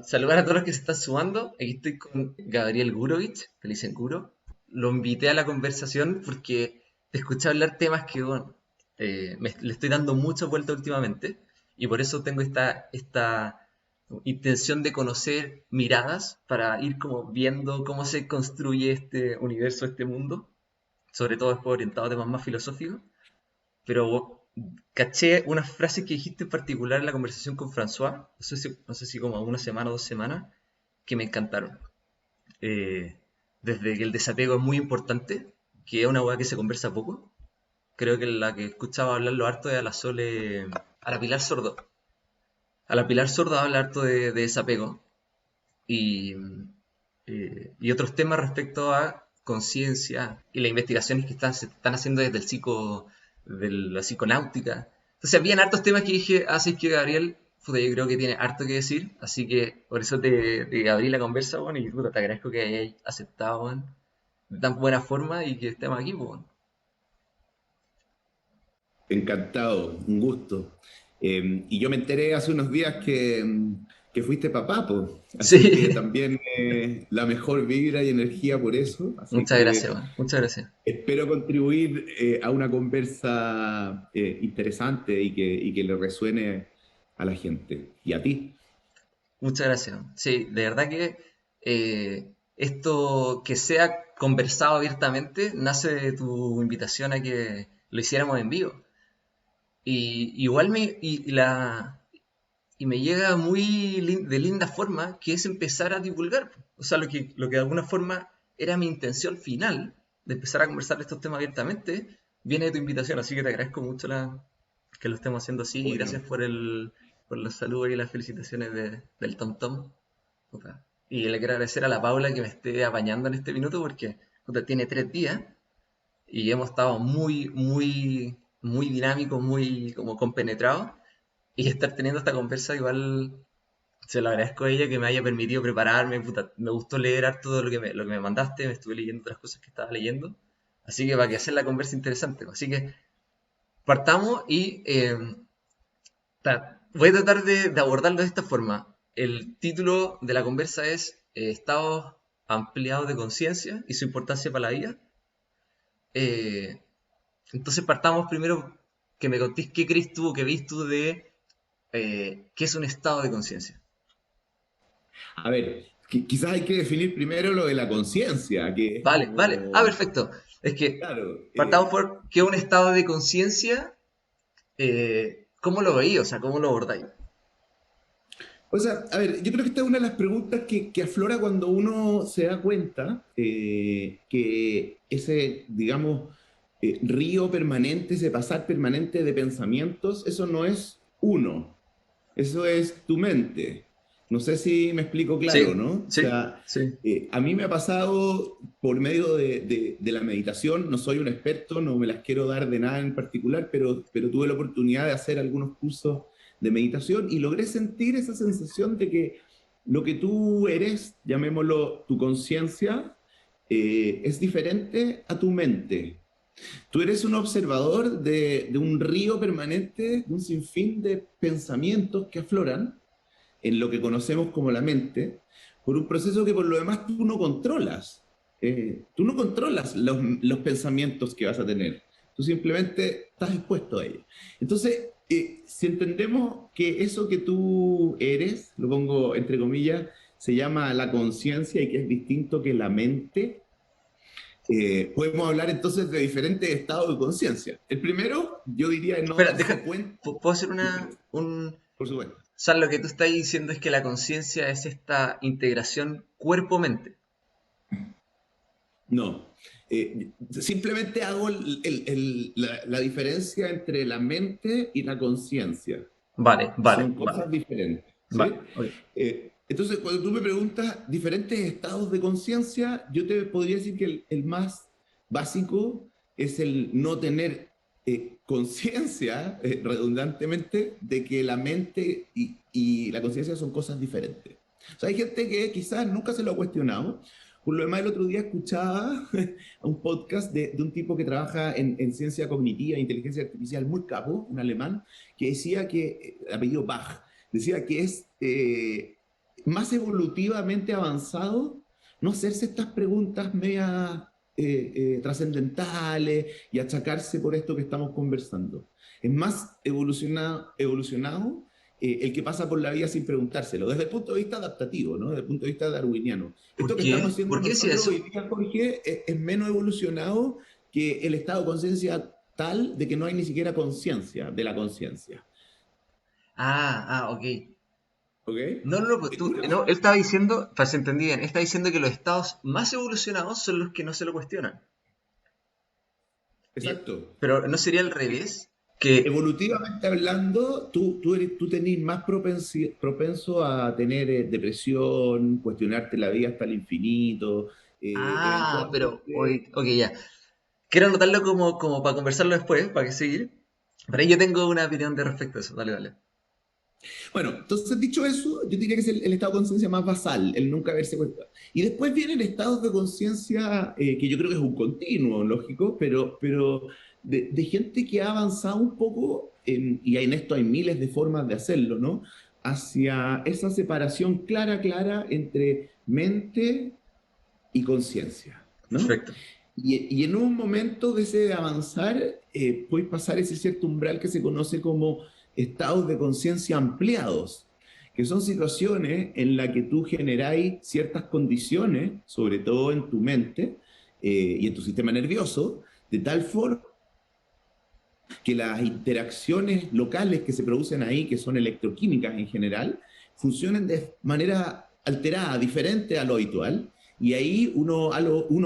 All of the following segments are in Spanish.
Saludar a todos los que se están sumando. Aquí estoy con Gabriel Gurovich, que le dicen Guro. Lo invité a la conversación porque te escuché hablar temas que, bueno, le estoy dando mucha vuelta últimamente y por eso tengo esta intención de conocer miradas para ir como viendo cómo se construye este universo, este mundo, sobre todo después orientado a temas más filosóficos. Pero caché unas frases que dijiste en particular en la conversación con François, no sé si como una semana o 2 semanas, que me encantaron. Eh, Desde que el desapego es muy importante, que es una hueá que se conversa poco. Creo que la que escuchaba hablarlo harto es a la Sole, a la Pilar Sordo. A la Pilar Sordo habla harto de desapego y, y otros temas respecto a conciencia y las investigaciones que se están haciendo desde de la psiconáutica. Entonces, habían hartos temas que dije, así que Gabriel, puta, yo creo que tiene harto que decir, así que por eso te abrí la conversa, bueno, y puta, te agradezco que hayáis aceptado, bueno, de tan buena forma y que estemos aquí, pues, bueno. Encantado, un gusto. Y yo me enteré hace unos días que fuiste papá, po. Así que Sí, también la mejor vibra y energía por eso. Así muchas gracias, que bueno, muchas gracias. espero contribuir a una conversa interesante y que le resuene a la gente y a ti. Muchas gracias. Sí, de verdad que esto que sea conversado abiertamente nace de tu invitación a que lo hiciéramos en vivo. Y igual me llega de linda forma que es empezar a divulgar. O sea, lo que de alguna forma era mi intención final de empezar a conversar de estos temas abiertamente, viene de tu invitación. Así que te agradezco mucho que lo estemos haciendo así y Bueno, gracias por los saludos y las felicitaciones del Tom Tom. Puta. Y le quiero agradecer a la Paula que me esté apañando en este minuto porque puta, tiene 3 días y hemos estado muy dinámicos, muy como compenetrados. Y estar teniendo esta conversa igual se lo agradezco a ella que me haya permitido prepararme. Puta, me gustó leer harto de lo que me mandaste, me estuve leyendo otras cosas que estaba leyendo. Así que para que hacer la conversa interesante. Así que partamos y voy a tratar de abordarlo de esta forma. El título de la conversa es Estados ampliados de conciencia y su importancia para la vida. Eh, entonces partamos primero que me contéis qué crees tú o qué veis tú de qué es un estado de conciencia. a ver, quizás hay que definir primero lo de la conciencia, que es Vale, vale. Ah, como, perfecto. Es que claro, partamos por qué es un estado de conciencia. ¿Cómo lo veis? O sea, ¿cómo lo abordáis? o sea, a ver, yo creo que esta es una de las preguntas que aflora cuando uno se da cuenta que ese, digamos, río permanente, ese pasar permanente de pensamientos, eso no es uno, eso es tu mente. No sé si me explico claro, Sí, ¿no? O sí, sea, sí. a mí me ha pasado por medio de la meditación, no soy un experto, no me las quiero dar de nada en particular, pero tuve la oportunidad de hacer algunos cursos de meditación y logré sentir esa sensación de que lo que tú eres, llamémoslo tu conciencia, es diferente a tu mente. Tú eres un observador de un río permanente, de un sinfín de pensamientos que afloran en lo que conocemos como la mente, por un proceso que por lo demás tú no controlas. Tú no controlas los pensamientos que vas a tener. Tú simplemente estás expuesto a ellos. Entonces, si entendemos que eso que tú eres, lo pongo entre comillas, se llama la conciencia y que es distinto que la mente, podemos hablar entonces de diferentes estados de conciencia. El primero, yo diría, es no Espera, darse cuenta. ¿puedo hacer Dime, un... por supuesto. O sea, lo que tú estás diciendo es que la conciencia es esta integración cuerpo-mente. No. Simplemente hago la diferencia entre la mente y la conciencia. Vale, vale, Son vale, cosas diferentes, vale. ¿sí? Ok. Entonces, cuando tú me preguntas diferentes estados de conciencia, yo te podría decir que el más básico es el no tener conciencia, redundantemente, de que la mente y la conciencia son cosas diferentes. O sea, hay gente que quizás nunca se lo ha cuestionado. Por lo demás, el otro día escuchaba un podcast de un tipo que trabaja en ciencia cognitiva e inteligencia artificial, muy capo, un alemán, que decía que, apellido Bach, decía que más evolutivamente avanzado no hacerse estas preguntas media trascendentales y achacarse por esto que estamos conversando. Es más evolucionado el que pasa por la vida sin preguntárselo, desde el punto de vista adaptativo, ¿no? Desde el punto de vista darwiniano. ¿Por Esto que estamos qué? haciendo ¿Por qué decía nosotros hoy eso? día, Jorge, es menos evolucionado que el estado de conciencia tal de que no hay ni siquiera conciencia de la conciencia. Ok. ¿Ok? No, no, no, pues tú, Una no, cosa. él estaba diciendo, para que se entendí bien, él está diciendo que los estados más evolucionados son los que no se lo cuestionan. Exacto. Pero ¿no sería al revés? Que, Evolutivamente hablando, tú tenés más propenso a tener depresión, cuestionarte la vida hasta el infinito, pero, eventualmente. hoy, ok, ya. Quiero anotarlo como para conversarlo después, para que seguir. Pero ahí yo tengo una opinión de respecto a eso. Dale, dale. Bueno, entonces dicho eso, yo diría que es el estado de conciencia más basal, el nunca haberse cuestionado. Y después vienen estados de conciencia que yo creo que es un continuo, lógico, pero de gente que ha avanzado un poco, y en esto hay miles de formas de hacerlo, ¿no? Hacia esa separación clara entre mente y conciencia, ¿no? Perfecto. Y en un momento de ese avanzar, puedes pasar ese cierto umbral que se conoce como estados de conciencia ampliados, que son situaciones en las que tú generáis ciertas condiciones, sobre todo en tu mente y en tu sistema nervioso, de tal forma que las interacciones locales que se producen ahí, que son electroquímicas en general, funcionen de manera alterada, diferente a lo habitual, y ahí uno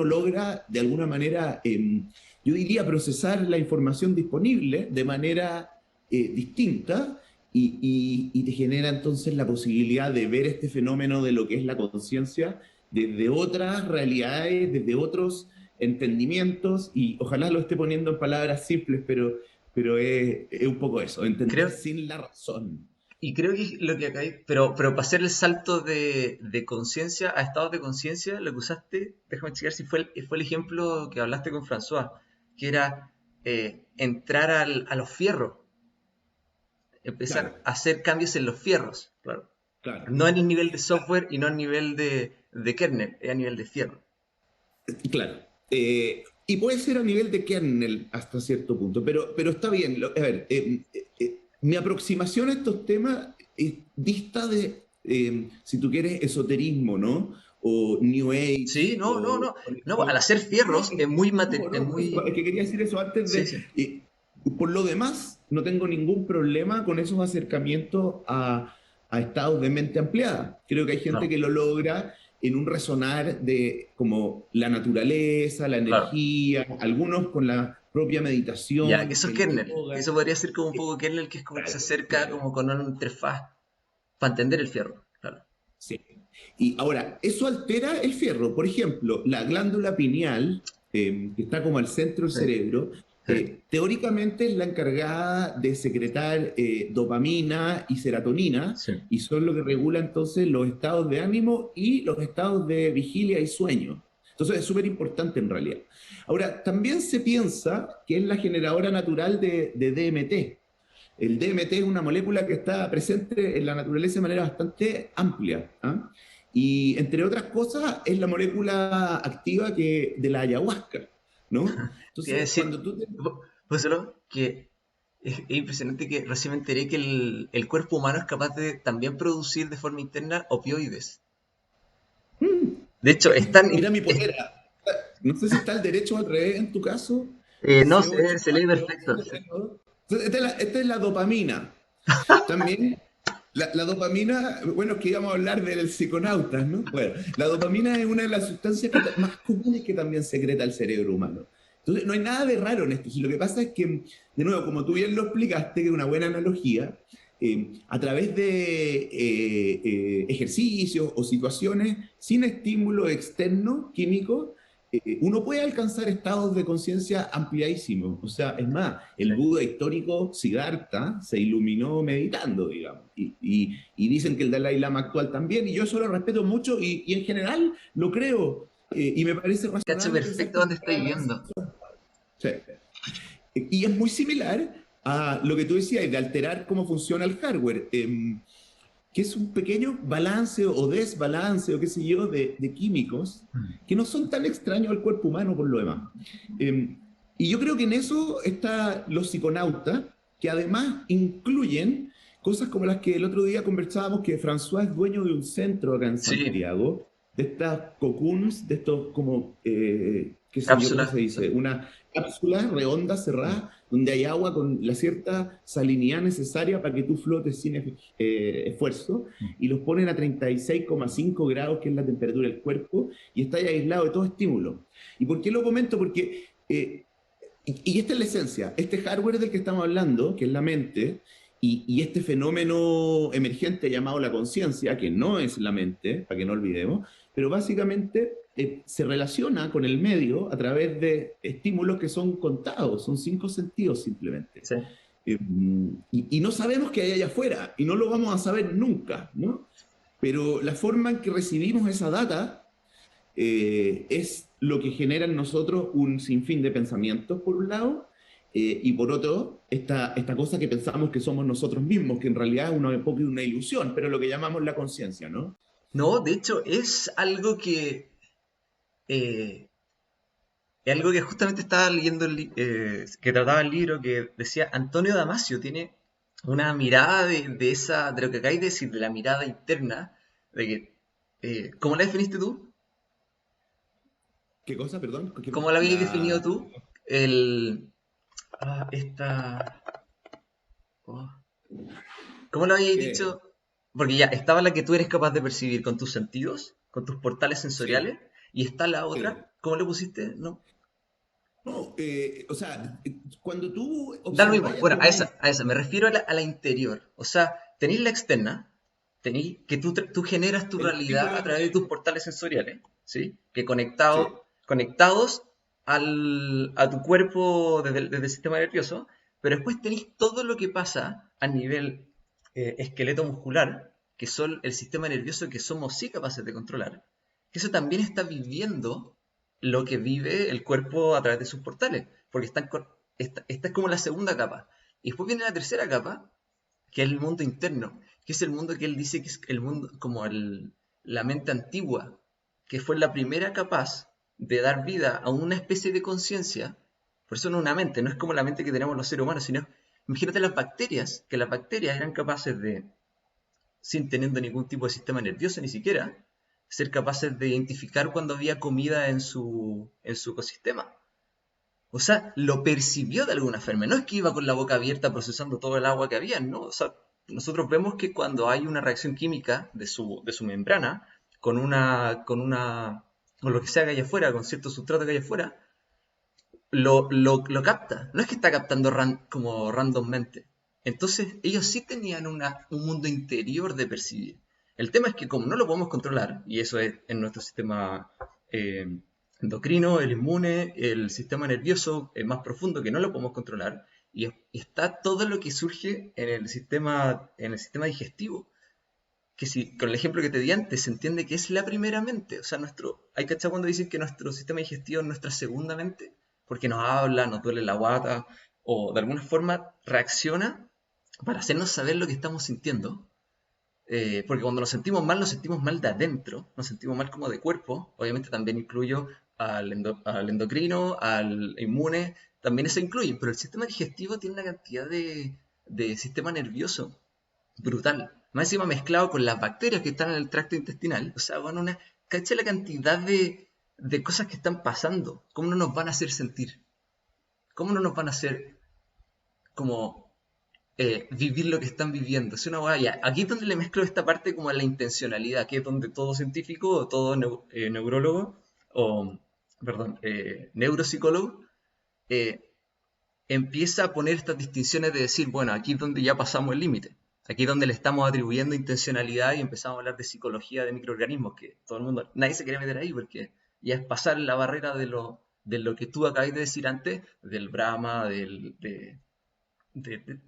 logra de alguna manera, yo diría, procesar la información disponible de manera distinta y te genera entonces la posibilidad de ver este fenómeno de lo que es la conciencia desde otras realidades, desde otros entendimientos, y ojalá lo esté poniendo en palabras simples, pero es un poco eso, entender Creo, sin la razón. y creo que lo que acá hay, pero para hacer el salto de conciencia a estados de conciencia, lo que usaste, déjame checar si fue el ejemplo que hablaste con François, que era entrar a los fierros, Claro, empezar a hacer cambios en los fierros, claro. claro, No a nivel de software y no a nivel de kernel, es a nivel de fierro. claro. Y puede ser a nivel de kernel hasta cierto punto, pero está bien. A ver, mi aproximación a estos temas dista de, si tú quieres, esoterismo, ¿no? O New Sí, Age, no, no, o no. No, al conexión. hacer No, fierros es muy no, es no, por eso, es muy. que quería decir eso antes Sí, de... sí. por lo demás, no tengo ningún problema con esos acercamientos a estados de mente ampliada. Creo que hay gente Claro, que lo logra en un resonar de como la naturaleza, la claro. energía, algunos con la propia Ya, que meditación, eso es el kernel. Que yoga. eso podría ser como un Eh, poco kernel, que es como que se claro, acerca claro, como con una interfaz para entender el fierro. Claro. sí. Y ahora, eso altera el fierro. Por ejemplo, la glándula pineal, que está como al centro del Sí, cerebro, sí, teóricamente es la encargada de secretar dopamina y serotonina, sí. y son lo que regula entonces los estados de ánimo y los estados de vigilia y sueño. Entonces es súper importante en realidad. Ahora, también se piensa que es la generadora natural de DMT. El DMT es una molécula que está presente en la naturaleza de manera bastante amplia. ¿Ah? Y entre otras cosas es la molécula activa de la ayahuasca, ¿no? Te iba a Entonces, decir, cuando tú te... pues solo que es impresionante que recién me enteré que el cuerpo humano es capaz de también producir de forma interna opioides. De hecho, Mira mi polera. No sé si está el derecho al revés en tu caso. no, c se, ocho se lee H8, perfecto. Sí. CO2. Esta es la dopamina. También la dopamina, bueno, es que íbamos a hablar del psiconautas, ¿no? Bueno, la dopamina es una de las sustancias más comunes que también secreta el cerebro humano. Entonces, no hay nada de raro en esto. Si lo que pasa es que, de nuevo, como tú bien lo explicaste, que es una buena analogía, a través de ejercicios o situaciones sin estímulo externo químico, uno puede alcanzar estados de conciencia ampliadísimos. O sea, es más, el Sí. Buda histórico Siddhartha se iluminó meditando, digamos. Y dicen que el Dalai Lama actual también, y yo eso lo respeto mucho y en general lo creo. Y me parece Cacho razonable pensar perfecto que dónde estoy viendo. sí. Y es muy similar a lo que tú decías, de alterar cómo funciona el hardware. que es un pequeño balance o desbalance o qué sé yo de químicos que no son tan extraños al cuerpo humano por lo demás. Eh, y yo creo que en eso están los psiconautas, que además incluyen cosas como las que el otro día conversábamos, que François es dueño de un centro acá en Sí, Santiago, de estas cocoons, de estos como, qué sé yo, ¿cómo cápsulas. se dice? Una cápsula redonda, cerrada, donde hay agua con la cierta salinidad necesaria para que tú flotes sin esfuerzo, y los ponen a 36,5 grados, que es la temperatura del cuerpo, y está ahí aislado de todo estímulo. ¿Y por qué lo comento? Porque, y esta es la esencia, este hardware del que estamos hablando, que es la mente, y este fenómeno emergente llamado la conciencia, que no es la mente, para que no olvidemos, pero básicamente se relaciona con el medio a través de estímulos que son contados, son 5 sentidos simplemente. Sí. Y no sabemos qué hay allá afuera, y no lo vamos a saber nunca, ¿no? Pero la forma en que recibimos esa data es lo que genera en nosotros un sinfín de pensamientos, por un lado, y por otro, esta cosa que pensamos que somos nosotros mismos, que en realidad es un poco una ilusión, pero lo que llamamos la conciencia, ¿no? No, de hecho, eh, es algo que justamente estaba leyendo, que trataba el libro, que decía Antonio Damasio tiene una mirada de lo que acabáis de decir, de la mirada interna, de que, ¿cómo la definiste tú? ¿Qué cosa, perdón? ¿Cómo la habías definido tú? El, esta, oh, ¿cómo lo habíais Que, dicho? Porque ya estaba la que tú eres capaz de percibir con tus sentidos, con tus portales sí, sensoriales, y está la sí. otra, ¿cómo le pusiste? No, No, o sea, cuando tú da lo observas mismo. a Bueno, tu mente, a esa, me refiero a la interior. O sea, tenéis la externa, tenéis que tú generas tu el realidad a estímulo, través de tus portales sensoriales, ¿sí? Que sí, conectados a tu cuerpo desde el sistema nervioso, pero después tenéis todo lo que pasa a nivel esqueleto muscular, que son el sistema nervioso que somos sí capaces de controlar, que eso también está viviendo lo que vive el cuerpo a través de sus portales, porque esta es como la segunda capa. Y después viene la tercera capa, que es el mundo interno, que es el mundo que él dice que es el mundo como la mente antigua, que fue la primera capaz de dar vida a una especie de conciencia. Por eso no una mente, no es como la mente que tenemos los seres humanos, sino imagínate las bacterias, que las bacterias eran capaces de, sin teniendo ningún tipo de sistema nervioso ni siquiera, ser capaces de identificar cuando había comida en su ecosistema. O sea, lo percibió de alguna forma. No es que iba con la boca abierta procesando todo el agua que había, ¿no? O sea, nosotros vemos que cuando hay una reacción química de su membrana con lo que sea que hay afuera, con cierto sustrato que hay afuera, lo capta. No es que está captando como randommente. Entonces, ellos sí tenían un mundo interior de percibir. El tema es que como no lo podemos controlar, y eso es en nuestro sistema eh, endocrino, el inmune, el sistema nervioso más profundo que no lo podemos controlar, y está todo lo que surge en el sistema digestivo. Que si, con el ejemplo que te di antes, se entiende que es la primera mente. O sea, hay cachado cuando dicen que nuestro sistema digestivo es nuestra segunda mente, porque nos habla, nos duele la guata, o de alguna forma reacciona para hacernos saber lo que estamos sintiendo. Porque cuando nos sentimos mal de adentro, nos sentimos mal como de cuerpo. Obviamente también incluyo al endocrino, al inmune, también eso incluye, pero el sistema digestivo tiene una cantidad de sistema nervioso brutal. Más encima mezclado con las bacterias que están en el tracto intestinal. O sea, bueno, cacha la cantidad de cosas que están pasando. ¿Cómo no nos van a hacer sentir? ¿Cómo no nos van a hacer como vivir lo que están viviendo? Es una guaya. Aquí es donde le mezclo esta parte como a la intencionalidad, que es donde todo científico o todo neurólogo o, perdón, neuropsicólogo eh, empieza a poner estas distinciones de decir, bueno, aquí es donde ya pasamos el límite. Aquí es donde le estamos atribuyendo intencionalidad y empezamos a hablar de psicología de microorganismos, que todo el mundo, nadie se quiere meter ahí porque ya es pasar la barrera de lo que tú acabas de decir antes, del Brahma, de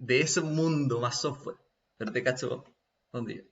ese mundo más software. Pero te cacho, ¿dónde iba?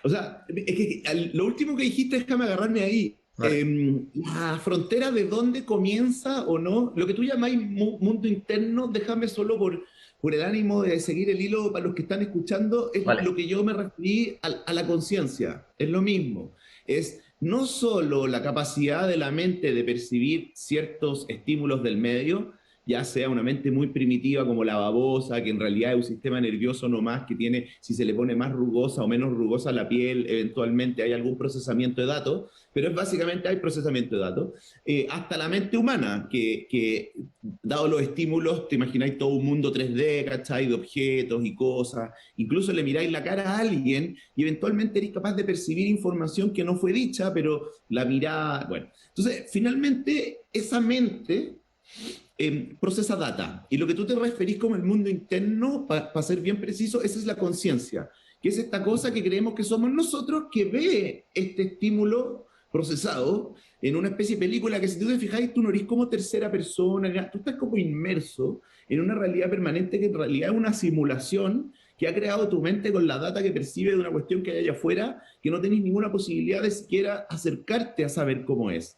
o sea, es que lo último que dijiste, déjame agarrarme ahí. Vale. La frontera de dónde comienza o no, lo que tú llamáis mundo interno, déjame solo por el ánimo de seguir el hilo para los que están escuchando, es lo Vale. que yo me referí a la conciencia, es lo mismo. Es no solo la capacidad de la mente de percibir ciertos estímulos del medio, ya sea una mente muy primitiva como la babosa, que en realidad es un sistema nervioso nomás que tiene, si se le pone más rugosa o menos rugosa la piel, eventualmente hay algún procesamiento de datos, pero es básicamente hay procesamiento de datos, hasta la mente humana, que dado los estímulos, te imagináis todo un mundo 3D, ¿cachai? De objetos y cosas, incluso le miráis la cara a alguien y eventualmente eres capaz de percibir información que no fue dicha, pero la mirada, bueno. Entonces, finalmente, esa mente procesa data. Y lo que tú te referís como el mundo interno, para ser bien preciso, esa es la conciencia, que es esta cosa que creemos que somos nosotros que ve este estímulo procesado en una especie de película que si tú te fijáis, tú no eres como tercera persona, tú estás como inmerso en una realidad permanente que en realidad es una simulación que ha creado tu mente con la data que percibe de una cuestión que hay allá afuera, que no tenés ninguna posibilidad de siquiera acercarte a saber cómo es.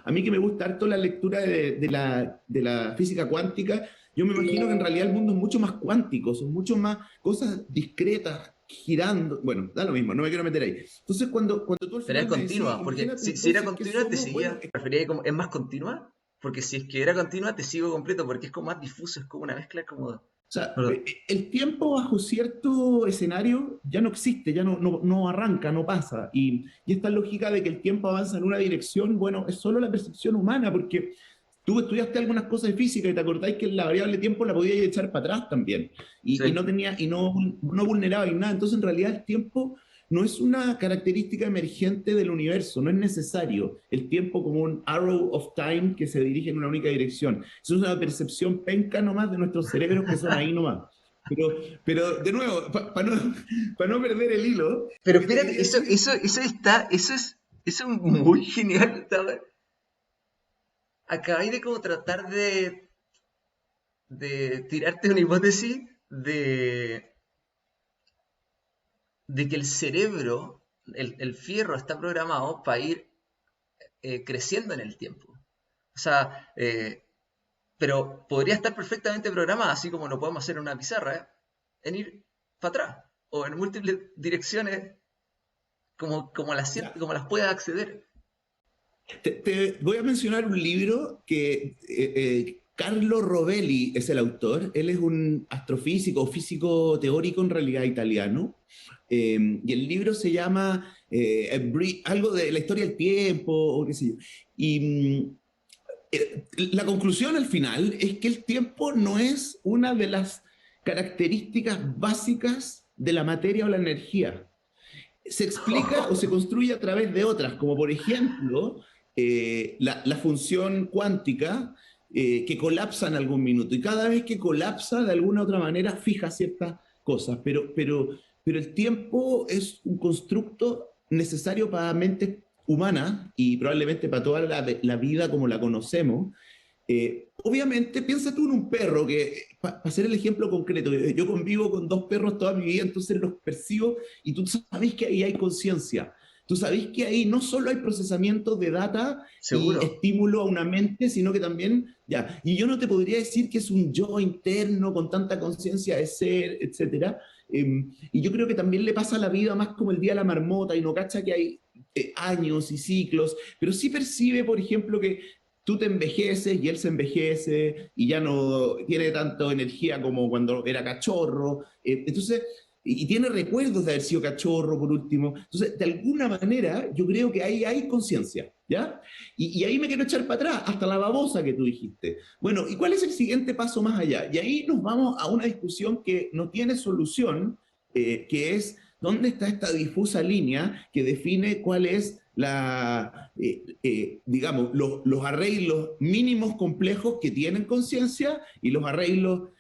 A mí que me gusta harto la lectura de la física cuántica, yo me imagino que en realidad el mundo es mucho más cuántico, son mucho más cosas discretas, girando, bueno, da lo mismo, no me quiero meter ahí. Entonces cuando tú al Pero es final me decís, continua, porque imagínate si era entonces qué continua te somos, bueno, seguía, preferiría como, ¿es más continua? Porque si es que era continua te sigo completo, porque es como más difuso, es como una mezcla como... o sea, Perdón. el tiempo bajo cierto escenario ya no existe, ya no arranca, no pasa. Y esta lógica de que el tiempo avanza en una dirección, bueno, es solo la percepción humana, porque tú estudiaste algunas cosas de física y te acordáis que la variable tiempo la podías echar para atrás también. Y no Sí. tenía, y no vulnerabais nada. Entonces, en realidad, el tiempo no es una característica emergente del universo, no es necesario. El tiempo como un arrow of time que se dirige en una única dirección. Eso es una percepción penca nomás de nuestros cerebros que son ahí nomás. Pero, pero de nuevo, pa no perder el hilo, Pero lo que te espérate, quería decir, eso es muy genial. Acabáis de como tratar de tirarte una hipótesis de que el cerebro, el fierro está programado para ir creciendo en el tiempo. O sea, pero podría estar perfectamente programada, así como lo podemos hacer en una pizarra, en ir para atrás o en múltiples direcciones ya, como las pueda acceder. te voy a mencionar un libro que Carlo Rovelli es el autor. Él es un astrofísico, físico teórico en realidad italiano. Y el libro se llama algo de la historia del tiempo, o qué sé yo. Y la conclusión al final es que el tiempo no es una de las características básicas de la materia o la energía. Se explica o se construye a través de otras, como por ejemplo la función cuántica que colapsa en algún minuto y cada vez que colapsa de alguna u otra manera fija ciertas cosas, pero el tiempo es un constructo necesario para mentes humanas y probablemente para toda la vida como la conocemos. Obviamente, piensa tú en un perro, que para hacer el ejemplo concreto, yo convivo con dos perros toda mi vida, entonces los percibo y tú sabes que ahí hay conciencia. Tú sabes que ahí no solo hay procesamiento de data y Seguro. estímulo a una mente, sino que también, ya, y yo no te podría decir que es un yo interno con tanta conciencia de ser, etcétera. Y yo creo que también le pasa a la vida más como el día de la marmota y no cacha que hay años y ciclos, pero sí percibe, por ejemplo, que tú te envejeces y él se envejece y ya no tiene tanta energía como cuando era cachorro. Entonces, y tiene recuerdos de haber sido cachorro por último. Entonces, de alguna manera, yo creo que ahí hay conciencia, ¿ya? Y ahí me quiero echar para atrás, hasta la babosa que tú dijiste. Bueno, ¿y cuál es el siguiente paso más allá? Y ahí nos vamos a una discusión que no tiene solución, que es dónde está esta difusa línea que define cuál es digamos, los arreglos mínimos complejos que tienen conciencia y los arreglos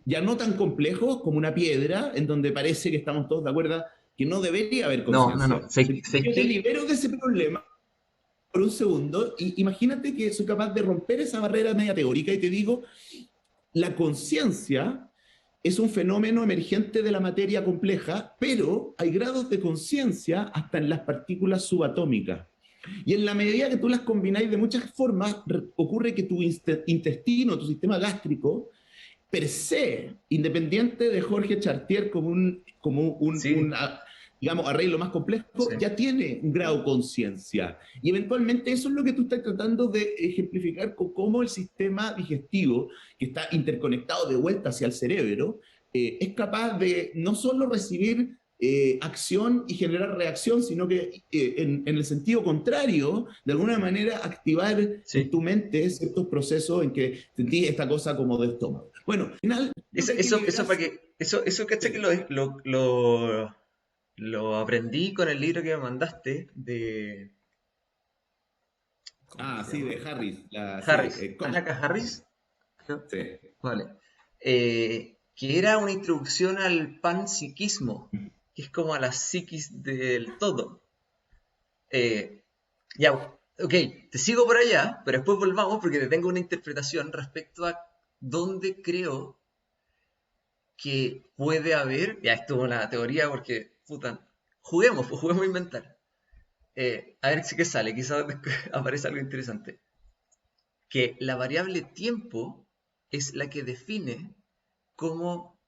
ya no tan complejos como una piedra, en donde parece que estamos todos de acuerdo que no debería haber No, no, no. conciencia. ¿Sabes Yo te qué? libero de ese problema por un segundo y imagínate que soy capaz de romper esa barrera media teórica y te digo, la conciencia es un fenómeno emergente de la materia compleja, pero hay grados de conciencia hasta en las partículas subatómicas. Y en la medida que tú las combináis de muchas formas, ocurre que tu intestino, tu sistema gástrico, per se, independiente de Jorge Chartier Sí, digamos, arreglo más complejo, sí, ya tiene un grado de conciencia. Y eventualmente eso es lo que tú estás tratando de ejemplificar con cómo el sistema digestivo, que está interconectado de vuelta hacia el cerebro, es capaz de no solo recibir acción y generar reacción, sino que en el sentido contrario, de alguna manera activar en tu sí. mente ciertos procesos en que sentís esta cosa como de estómago. Bueno, al final lo Eso, que hay que eso, eso liberar. para que, eso caché que Sí. lo aprendí con el libro que me mandaste de, ¿cómo Ah, se sí, de llama? Harris, sí, Harris, Conscious. Anaka Harris, creo. Sí. Vale. Que era una introducción al panpsiquismo, que es como a la psiquis del todo. Eh, ya, ok, te sigo por allá, pero después volvamos porque te tengo una interpretación respecto a dónde creo que puede haber, ya esto es una teoría porque, puta, juguemos, pues juguemos a inventar. A ver si que sale, quizás aparece algo interesante. Que la variable tiempo es la que define cómo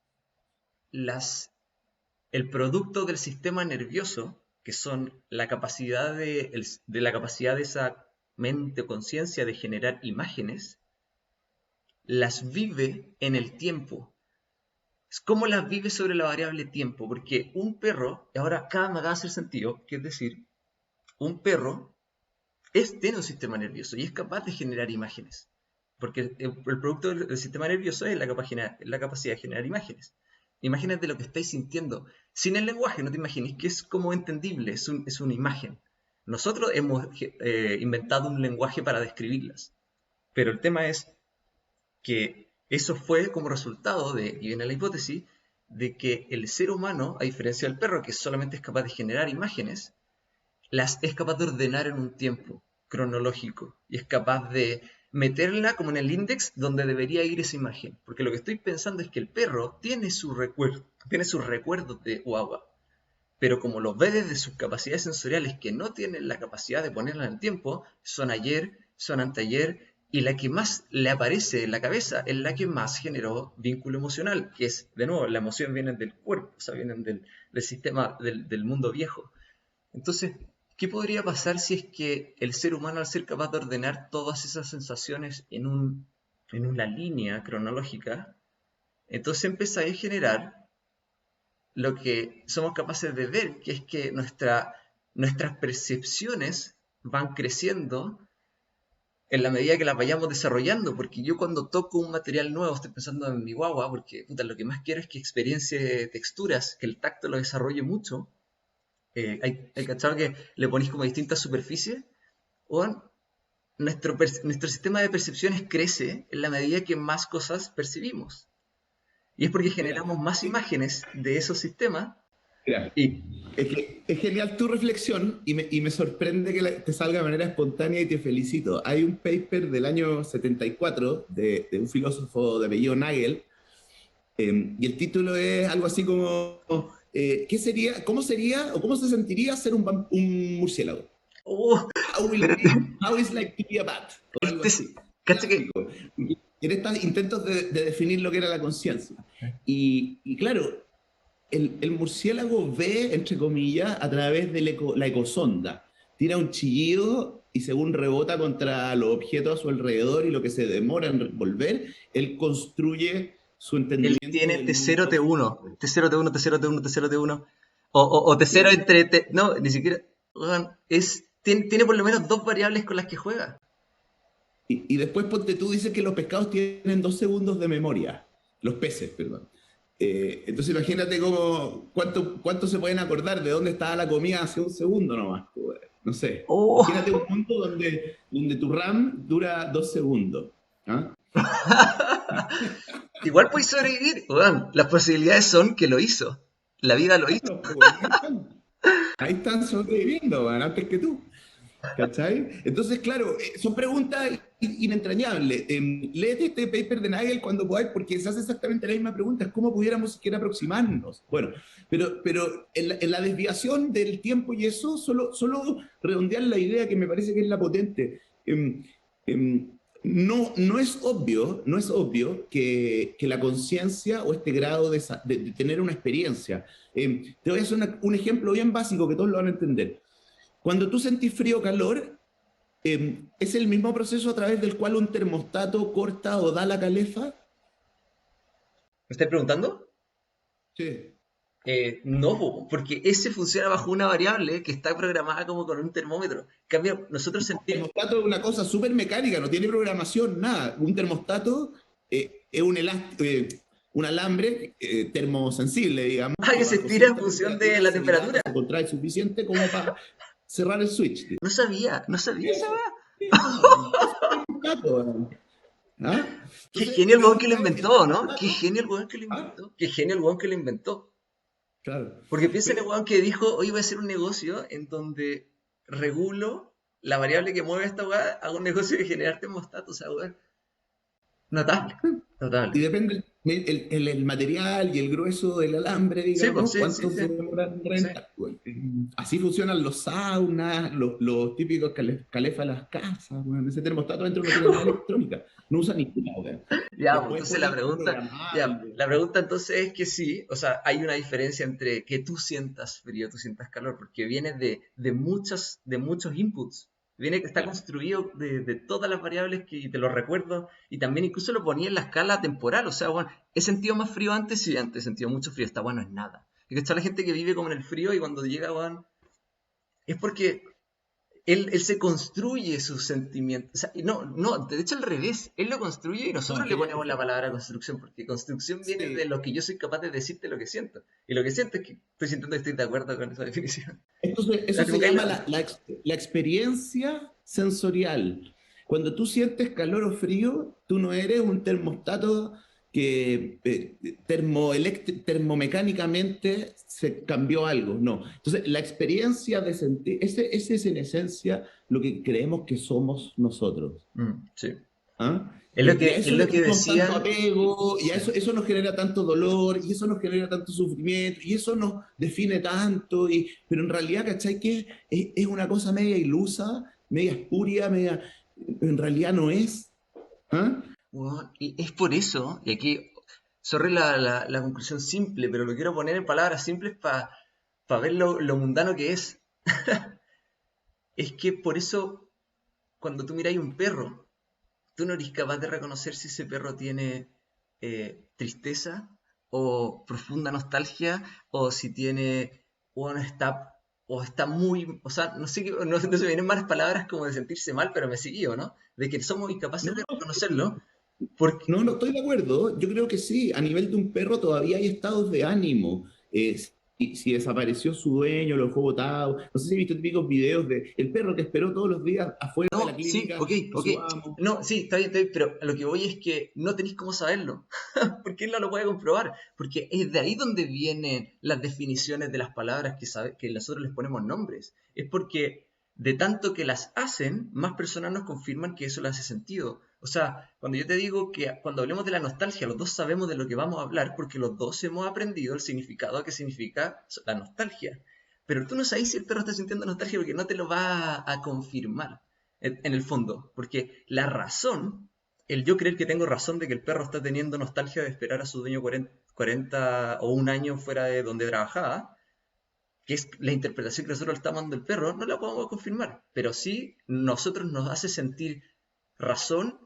el producto del sistema nervioso, que son la capacidad de la capacidad de esa mente o conciencia de generar imágenes, las vive en el tiempo. Es cómo las vive sobre la variable tiempo, porque un perro, y ahora cada me va a hacer sentido, que es decir, un perro tiene un sistema nervioso y es capaz de generar imágenes, porque el producto del sistema nervioso es la capacidad de generar imágenes. Imágenes de lo que estáis sintiendo. Sin el lenguaje, no te imaginéis que es como entendible, es una imagen. Nosotros hemos inventado un lenguaje para describirlas, pero el tema es que eso fue como resultado de, y viene la hipótesis, de que el ser humano, a diferencia del perro, que solamente es capaz de generar imágenes, las es capaz de ordenar en un tiempo cronológico y es capaz de meterla como en el índice donde debería ir esa imagen. Porque lo que estoy pensando es que el perro tiene sus recuerdos de guagua, pero como los ve desde sus capacidades sensoriales que no tienen la capacidad de ponerla en el tiempo, son ayer, son anteayer, y la que más le aparece en la cabeza es la que más generó vínculo emocional, que es, de nuevo, la emoción viene del cuerpo, o sea, vienen del sistema, del mundo viejo. Entonces, ¿qué podría pasar si es que el ser humano, al ser capaz de ordenar todas esas sensaciones en una línea cronológica, entonces empieza a generar lo que somos capaces de ver, que es que nuestras percepciones van creciendo en la medida que las vayamos desarrollando, porque yo cuando toco un material nuevo estoy pensando en mi guagua, porque puta, lo que más quiero es que experiencie texturas, que el tacto lo desarrolle mucho. Hay cachado que le ponéis como distintas superficies, o nuestro sistema de percepciones crece en la medida que más cosas percibimos. Y es porque Mira, generamos más imágenes de esos sistemas mira, y es que es genial tu reflexión y me sorprende que te salga de manera espontánea y te felicito. Hay un paper del año 74 de un filósofo de apellido Nagel, y el título es algo así como ¿qué sería, cómo sería o cómo se sentiría ser un murciélago? oh, How is like to be a bat? O algo este así. cacha que Clásico. Y en estos intentos de definir lo que era la conciencia. Y claro, el murciélago ve, entre comillas, a través de la ecosonda. Tira un chillido y según rebota contra los objetos a su alrededor y lo que se demora en volver, él construye su él entendimiento tiene del T0, mundo. T1, T0, T1, T0, T1, T0, T1, o T0 Sí. entre no, ni siquiera, weón, tiene por lo menos dos variables con las que juega. Y después ponte tú, dices que los pescados tienen 2 segundos de memoria. Los peces, perdón. Entonces imagínate cuánto se pueden acordar de dónde estaba la comida hace un segundo nomás. Pues, no sé. Imagínate un Oh, mundo donde tu RAM dura 2 segundos. ¿Ah? igual puede sobrevivir, weón. Las posibilidades son que lo hizo. La vida lo hizo. Claro, pues, ahí están sobreviviendo, man, antes que tú. ¿Cachai? Entonces, claro, son preguntas inentrañables. Léete este paper de Nagel cuando podáis, porque se hace exactamente la misma pregunta, es cómo pudiéramos siquiera aproximarnos. Bueno, pero en la desviación del tiempo y eso, solo redondear la idea que me parece que es la potente. No es obvio, no es obvio que la conciencia o este grado de tener una experiencia. Te voy a hacer un ejemplo bien básico que todos lo van a entender. Cuando tú sentís frío o calor, ¿es el mismo proceso a través del cual un termostato corta o da la calefa? ¿Me estás preguntando? Sí. No, po, porque ese funciona bajo una variable que está programada como con un termómetro. En cambio, nosotros El sentimos... termostato es una cosa súper mecánica, no tiene programación, nada. Un termostato es un alambre termosensible, digamos, Ah, que que se bajo estira en cierta función de temperatura la se dilata, temperatura. se contrae suficiente como para cerrar el switch. No sabía esa Eso, weá. eso, man. Eso es un termostato, man. ¿Ah? Qué Entonces, genio mi el weón que lo pregunta es, ¿el inventó, ¿no? Qué termostato? genio el weón que lo ¿Ah? inventó. Qué genio el weón que lo inventó. Claro. Porque piensa en el Pero weón que dijo, hoy voy a hacer un negocio en donde regulo la variable que mueve esta weá, hago un negocio de generar termostatos, o sea, weón. Notable, y notable. depende el material y el grueso del alambre, Sí, pues, digamos, sí, sí, cuánto sí. se demora en Sí. reventar. Bueno, así funcionan los saunas, los típicos calefas de las casas. Bueno, ese termostato dentro no tiene nada de electrónica, no usa ninguna. Bueno. Ya, pues Después entonces puede la ir pregunta, ya, programable. la pregunta entonces es que sí, o sea, hay una diferencia entre que tú sientas frío, tú sientas calor, porque viene de muchos inputs, viene que está Claro. construido de todas las variables que y te lo recuerdo, y también incluso lo ponía en la escala temporal, o sea, bueno, he sentido más frío antes, sí, antes he sentido mucho frío, está bueno, es nada. Y que está la gente que vive como en el frío y cuando llega, bueno, es porque él se construye sus sentimientos. O sea, no, de hecho al revés. Él lo construye y No, nosotros le que ponemos la palabra construcción, porque construcción viene de sí. lo que yo soy capaz de decirte lo que siento. Y lo que siento es que estoy sintiendo que estoy de acuerdo con esa definición. Eso Así se me cae llama la... la experiencia sensorial. Cuando tú sientes calor o frío, tú no eres un termostato que termomecánicamente se cambió algo, no. Entonces, la experiencia de sentir, ese es en esencia lo que creemos que somos nosotros. Sí. ¿Ah? Y a Es eso lo le que tenemos tanto decían... apego, y a Sí. eso nos genera tanto dolor, y eso nos genera tanto sufrimiento, y eso nos define tanto, pero en realidad, ¿cachai? Que es una cosa media ilusa, media espuria, en realidad no es. ¿Ah? Bueno, y es por eso, y aquí, sorry la conclusión simple, pero lo quiero poner en palabras simples para ver lo mundano que es. Es que por eso, cuando tú miráis un perro, tú no eres capaz de reconocer si ese perro tiene tristeza o profunda nostalgia o si tiene o está muy, o sea, no sé no se me vienen malas palabras como de sentirse mal, pero me siguió, ¿no? De que somos No, incapaces de reconocerlo porque no estoy de acuerdo. Yo creo que sí, a nivel de un perro todavía hay estados de ánimo. Si desapareció su dueño, lo dejó botado. No sé si he visto típicos videos de el perro que esperó todos los días afuera de la no, sí, clínica ok, a ok. su amo. No, sí, está bien, pero a lo que voy es que no tenéis cómo saberlo, porque él no lo puede comprobar, porque es de ahí donde vienen las definiciones de las palabras que nosotros les ponemos nombres. Es porque de tanto que las hacen, más personas nos confirman que eso le hace sentido. O sea, cuando yo te digo que cuando hablemos de la nostalgia, los dos sabemos de lo que vamos a hablar, porque los dos hemos aprendido el significado que significa la nostalgia. Pero tú no sabes si el perro está sintiendo nostalgia porque no te lo va a confirmar en el fondo, porque la razón, el yo creer que tengo razón de que el perro está teniendo nostalgia de esperar a su dueño 40 o un año fuera de donde trabajaba, que es la interpretación que nosotros le estamos dando al perro, no la podemos confirmar, pero sí nosotros nos hace sentir razón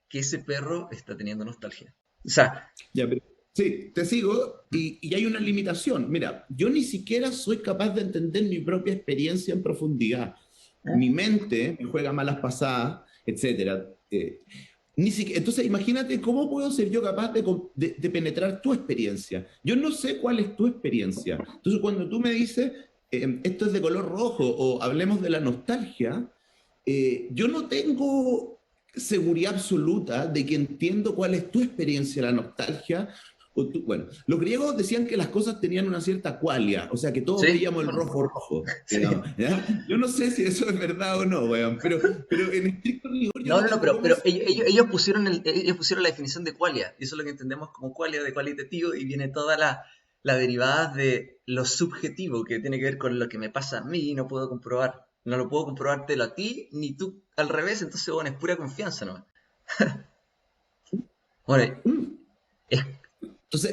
que ese perro está teniendo nostalgia. O sea, Ya, sí, te sigo y hay una limitación. Mira, yo ni siquiera soy capaz de entender mi propia experiencia en profundidad. Mi mente me juega malas pasadas, etcétera. Entonces, imagínate cómo puedo ser yo capaz de penetrar tu experiencia. Yo no sé cuál es tu experiencia. Entonces, cuando tú me dices, esto es de color rojo o hablemos de la nostalgia, yo no tengo seguridad absoluta de que entiendo cuál es tu experiencia de la nostalgia, Bueno, los griegos decían que las cosas tenían una cierta qualia, o sea, que todos ¿Sí? veíamos el rojo rojo, digamos, Sí. ¿ya? Yo no sé si eso es verdad o no, weón, pero en estricto rigor yo No, no no, no, tengo cómo pero decir. ellos pusieron ellos pusieron la definición de qualia, y eso es lo que entendemos como qualia de cualitativo, y viene toda la derivada de lo subjetivo, que tiene que ver con lo que me pasa a mí y no puedo comprobar. No lo puedo comprobártelo a ti, ni tú al revés, entonces, bueno, es pura confianza, ¿no? Bueno, Mm. es,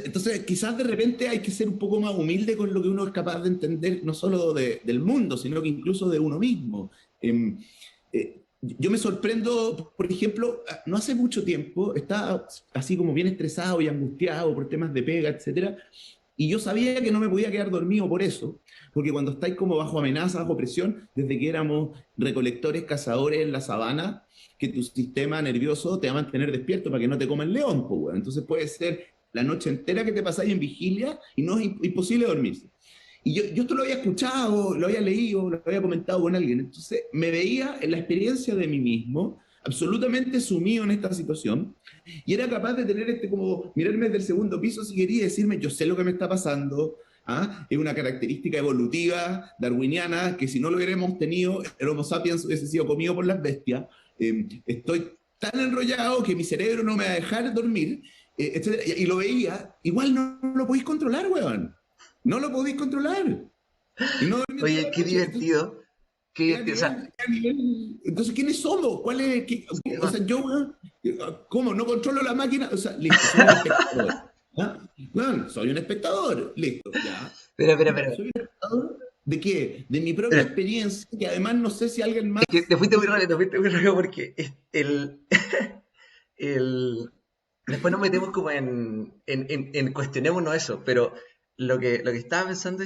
Entonces, quizás de repente hay que ser un poco más humilde con lo que uno es capaz de entender, no solo del mundo, sino que incluso de uno mismo. Yo me sorprendo, por ejemplo, no hace mucho tiempo estaba así como bien estresado y angustiado por temas de pega, etcétera, y yo sabía que no me podía quedar dormido por eso, porque cuando estáis como bajo amenaza, bajo presión, desde que éramos recolectores, cazadores en la sabana, que tu sistema nervioso te va a mantener despierto para que no te coma el león, pues, bueno. Entonces puede ser la noche entera que te pasáis en vigilia y no es imposible dormirse. Y yo esto lo había escuchado, lo había leído, lo había comentado con alguien. Entonces me veía en la experiencia de mí mismo, absolutamente sumido en esta situación, y era capaz de tener como mirarme desde el segundo piso si quería decirme, yo sé lo que me está pasando, ¿ah? Es una característica evolutiva, darwiniana, que si no lo hubiéramos tenido, el Homo sapiens hubiese sido comido por las bestias. Estoy tan enrollado que mi cerebro no me va a dejar dormir, etcétera. Y lo veía, igual no lo podéis controlar, weón. No lo podéis controlar. Y no dormís toda oye, la noche. Entonces, qué divertido, o sea, entonces, ¿quiénes somos? ¿Cuál es? sí, O sea, yo, weón, ¿cómo? ¿No controlo la máquina? O sea, listo, soy un espectador. ¿Ah? Weón, soy un espectador. Listo, ya. Ya, espera, soy un espectador. ¿De qué? De mi propia espera, experiencia, que además no sé si alguien más es que te fuiste muy rápido porque el, después nos metemos como en cuestionémonos eso, pero lo que estaba pensando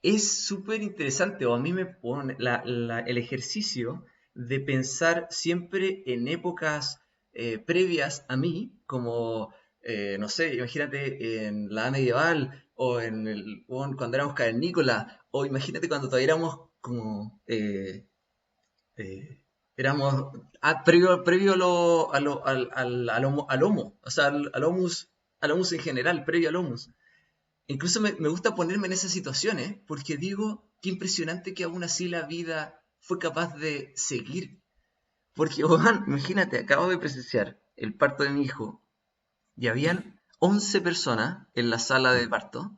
es súper interesante, o a mí me pone el ejercicio de pensar siempre en épocas previas a mí, como, no sé, imagínate en la edad medieval, o o cuando éramos cavernícolas, o imagínate cuando todavía éramos como eh, éramos previo al homo, o sea, al homus en general, previo al homus. Incluso me gusta ponerme en esas situaciones, porque digo, qué impresionante que aún así la vida fue capaz de seguir. Porque, Juan, imagínate, acabo de presenciar el parto de mi hijo y habían 11 personas en la sala de parto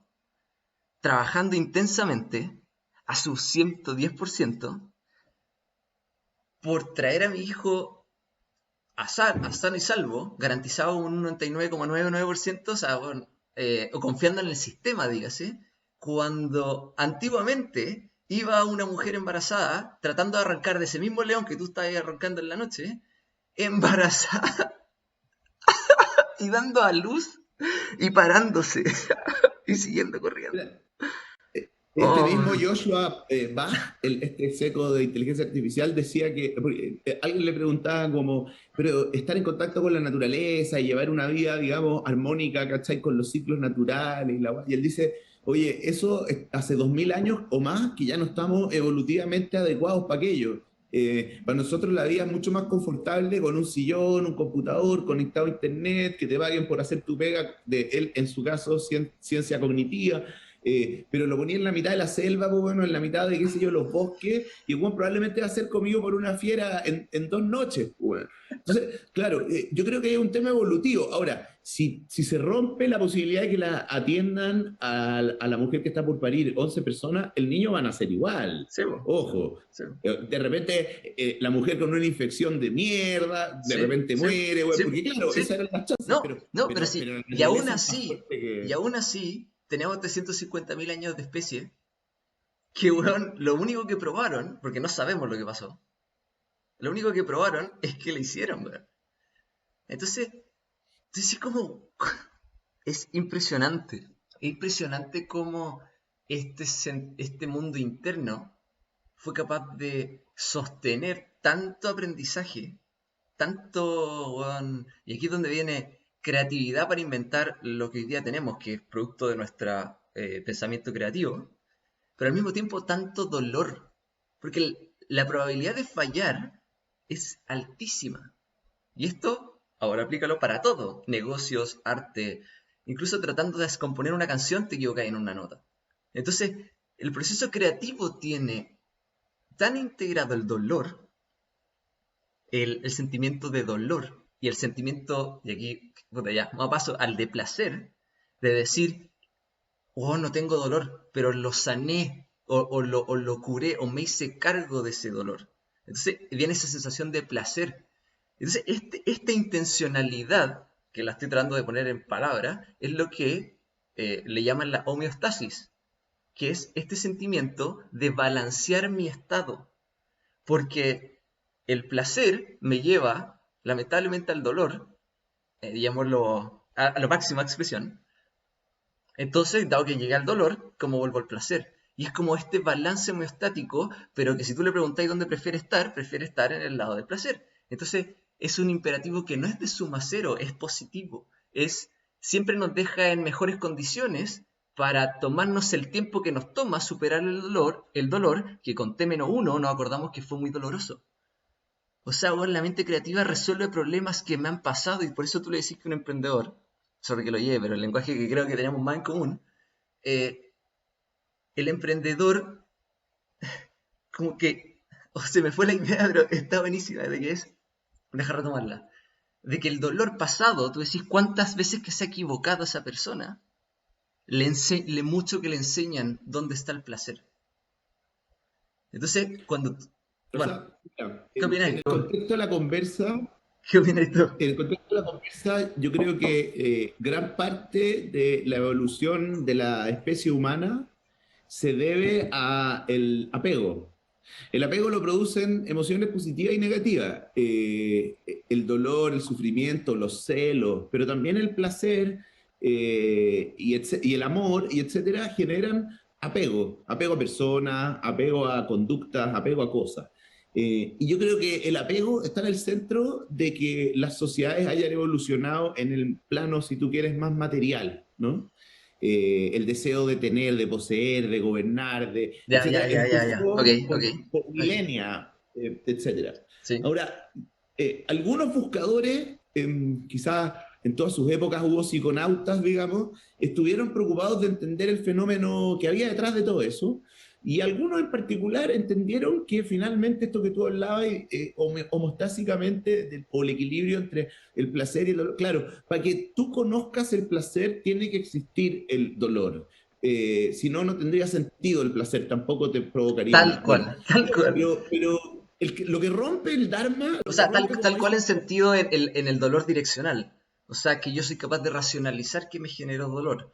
trabajando intensamente a su 110% por traer a mi hijo a sano y salvo, garantizado un 99,99%, o sea, bueno, o confiando en el sistema, dígase, cuando antiguamente iba una mujer embarazada tratando de arrancar de ese mismo león que tú estabas arrancando en la noche, embarazada y dando a luz y parándose y siguiendo corriendo. este Oh, mismo Joshua Bach, este seco de inteligencia artificial, decía que porque, alguien le preguntaba como, pero estar en contacto con la naturaleza y llevar una vida, digamos, armónica, ¿cachai? Con los ciclos naturales. Y él dice, oye, eso hace 2000 años o más que ya no estamos evolutivamente adecuados para aquello. Para nosotros la vida es mucho más confortable con un sillón, un computador conectado a internet, que te paguen por hacer tu pega, de él, en su caso, ciencia cognitiva, pero lo ponía en la mitad de la selva, pues, bueno, en la mitad de, qué sé yo, los bosques, y bueno, probablemente va a ser comido por una fiera en 2 noches, pues, bueno. Entonces, claro, yo creo que hay un tema evolutivo. Ahora, si se rompe la posibilidad de que la atiendan a la mujer que está por parir 11 personas, el niño va a nacer igual. sí, bo, Ojo, sí, de repente la mujer con una infección de mierda, de sí, repente sí, muere, bueno, sí, porque claro, sí. esas eran las chances, No, no, pero sí, pero la y aún naturaleza es más así, fuerte y que... aún así, tenemos 350.000 años de especie que, weón, lo único que probaron, porque no sabemos lo que pasó, lo único que probaron es que le hicieron, weón. Entonces como, es impresionante cómo este mundo interno fue capaz de sostener tanto aprendizaje, tanto, weón, y aquí es donde viene creatividad para inventar lo que hoy día tenemos, que es producto de nuestro pensamiento creativo, pero al mismo tiempo tanto dolor, porque la probabilidad de fallar es altísima. Y esto ahora aplícalo para todo, negocios, arte, Incluso tratando de descomponer una canción te equivocas en una nota. Entonces, el proceso creativo tiene tan integrado el dolor, el sentimiento de dolor y el sentimiento, y aquí, puta, ya, vamos a paso al de placer, de decir, oh, no tengo dolor, pero lo sané, o lo curé, o me hice cargo de ese dolor. Entonces viene esa sensación de placer. Entonces, esta intencionalidad, que la estoy tratando de poner en palabras, es lo que le llaman la homeostasis, que es este sentimiento de balancear mi estado. Porque el placer me lleva, lamentablemente, al dolor, digámoslo, a la máxima expresión. Entonces, dado que llegué al dolor, ¿cómo vuelvo al placer? Y es como este balance homeostático, pero que si tú le preguntáis dónde prefiere estar en el lado del placer. Entonces, es un imperativo que no es de suma cero, es positivo. Siempre nos deja en mejores condiciones para tomarnos el tiempo que nos toma superar el dolor que con T-1 nos acordamos que fue muy doloroso. O sea, bueno, la mente creativa resuelve problemas que me han pasado y por eso tú le decís que un emprendedor, sobre que lo lleve, pero el lenguaje que creo que tenemos más en común, eh, el emprendedor, como que, se me fue la idea, pero está buenísima, de que es, deja retomarla, de que el dolor pasado, tú decís cuántas veces que se ha equivocado esa persona, le mucho que le enseñan dónde está el placer. Entonces, O bueno, sea, mira, ¿qué opinas en el tú? contexto de la conversa, ¿Qué opinas tú? en el contexto de la conversa, yo creo que gran parte de la evolución de la especie humana se debe a el apego. El apego lo producen emociones positivas y negativas. El dolor, el sufrimiento, los celos, pero también el placer y el amor, y etcétera, generan apego. Apego a personas, apego a conductas, apego a cosas. Y yo creo que el apego está en el centro de que las sociedades hayan evolucionado en el plano, si tú quieres, más material, ¿no? El deseo de tener, de poseer, de gobernar, Ya, ya, etcétera, ya, ya, ya. Ok, empezó ok, por ok. milenia, etcétera. Sí. Ahora, algunos buscadores, quizás en todas sus épocas hubo psiconautas, digamos, estuvieron preocupados de entender el fenómeno que había detrás de todo eso, y algunos en particular entendieron que finalmente esto que tú hablabas, homostásicamente, o el equilibrio entre el placer y el dolor, claro, para que tú conozcas el placer tiene que existir el dolor. Si no, no tendría sentido el placer, tampoco te provocaría Tal nada. Bueno, cual, tal cual. pero lo que rompe el Dharma, O lo que sea, rompe, tal como cual dice, en sentido en el dolor direccional. O sea, que yo soy capaz de racionalizar que me generó dolor.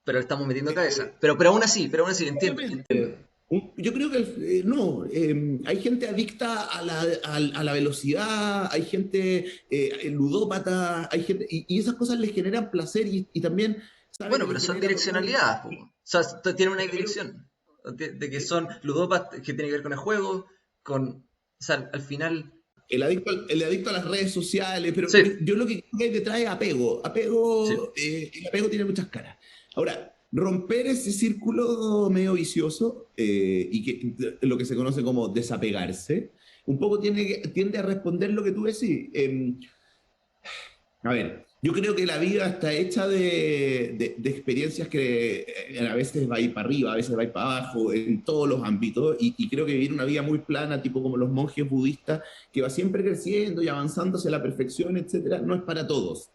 Pero le estamos metiendo cabeza. eh, pero aún así, entiendo, entiendo. obviamente, yo creo que no, hay gente adicta a la velocidad, hay gente ludópata, hay gente, y esas cosas les generan placer y también sabe Bueno, que pero les son genera dolor. direccionalidades, po. O sea, tiene una Pero, dirección. De que eh, son ludópatas, que tiene que ver con el juego, con... O sea, al final... el adicto a las redes sociales, pero Sí, yo lo que creo que hay detrás es apego. sí. El apego tiene muchas caras. Ahora, romper ese círculo medio vicioso y que lo que se conoce como desapegarse, un poco tiende a responder lo que tú decís. A ver, yo creo que la vida está hecha de experiencias que a veces va a ir para arriba, a veces va a ir para abajo, en todos los ámbitos, y creo que vivir una vida muy plana, tipo como los monjes budistas, que va siempre creciendo y avanzando hacia la perfección, etcétera, no es para todos.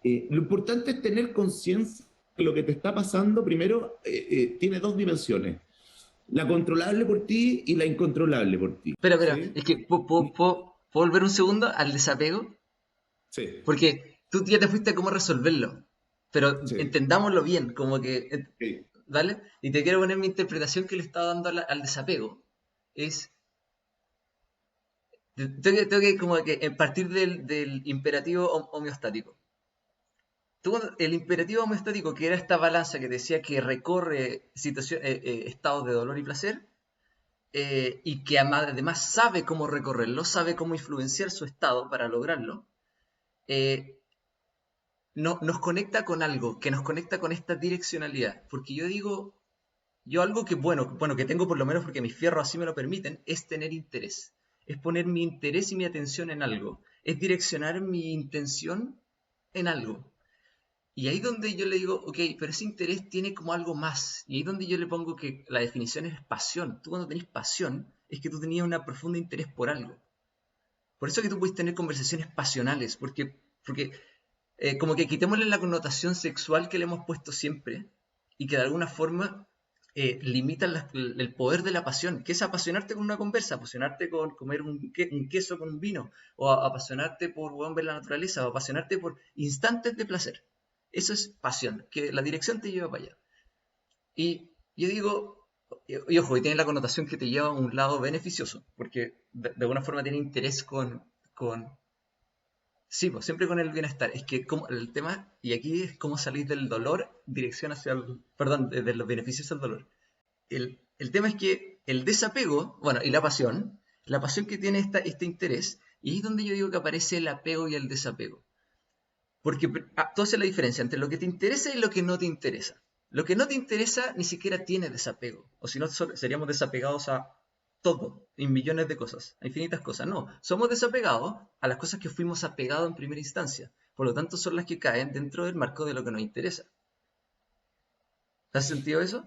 Lo importante es tener conciencia que lo que te está pasando, primero, tiene dos dimensiones, la controlable por ti y la incontrolable por ti. Espera, ¿Sí? es que ¿puedo volver un segundo al desapego? Sí, Porque tú ya te fuiste a cómo resolverlo. Pero sí. entendámoslo bien, como que... Sí. ¿Vale? Y te quiero poner mi interpretación que le estaba dando al desapego. Es... Tengo que como que partir del imperativo homeostático. El imperativo homeostático, que era esta balanza que decía que recorre estados de dolor y placer, y que además sabe cómo recorrerlo, sabe cómo influenciar su estado para lograrlo, eh, nos conecta con algo, que nos conecta con esta direccionalidad. Porque yo digo, yo algo que bueno, que tengo por lo menos porque mis fierros así me lo permiten, es tener interés. Es poner mi interés y mi atención en algo. Es direccionar mi intención en algo. Y ahí donde yo le digo, ok, pero ese interés tiene como algo más. Y ahí donde yo le pongo que la definición es pasión. Tú cuando tenés pasión, es que tú tenías un profundo interés por algo. Por eso que tú puedes tener conversaciones pasionales, porque como que quitémosle la connotación sexual que le hemos puesto siempre y que de alguna forma limitan el poder de la pasión, que es apasionarte con una conversa, apasionarte con comer un queso con un vino, o apasionarte por bueno, ver la naturaleza, o apasionarte por instantes de placer. Eso es pasión, que la dirección te lleva para allá. Y yo digo, y ojo, y tiene la connotación que te lleva a un lado beneficioso, porque de alguna forma tiene interés con sí, pues siempre con el bienestar. Es que como, el tema, y aquí es cómo salir del dolor, dirección hacia el, perdón, de los beneficios al dolor. El tema es que el desapego, bueno, y la pasión que tiene este interés, y ahí es donde yo digo que aparece el apego y el desapego. Porque tú haces la diferencia entre lo que te interesa y lo que no te interesa. Lo que no te interesa ni siquiera tiene desapego. O si no, seríamos desapegados a todo, en millones de cosas, a infinitas cosas. No, somos desapegados a las cosas que fuimos apegados en primera instancia. Por lo tanto, son las que caen dentro del marco de lo que nos interesa. ¿Te hace sentido eso?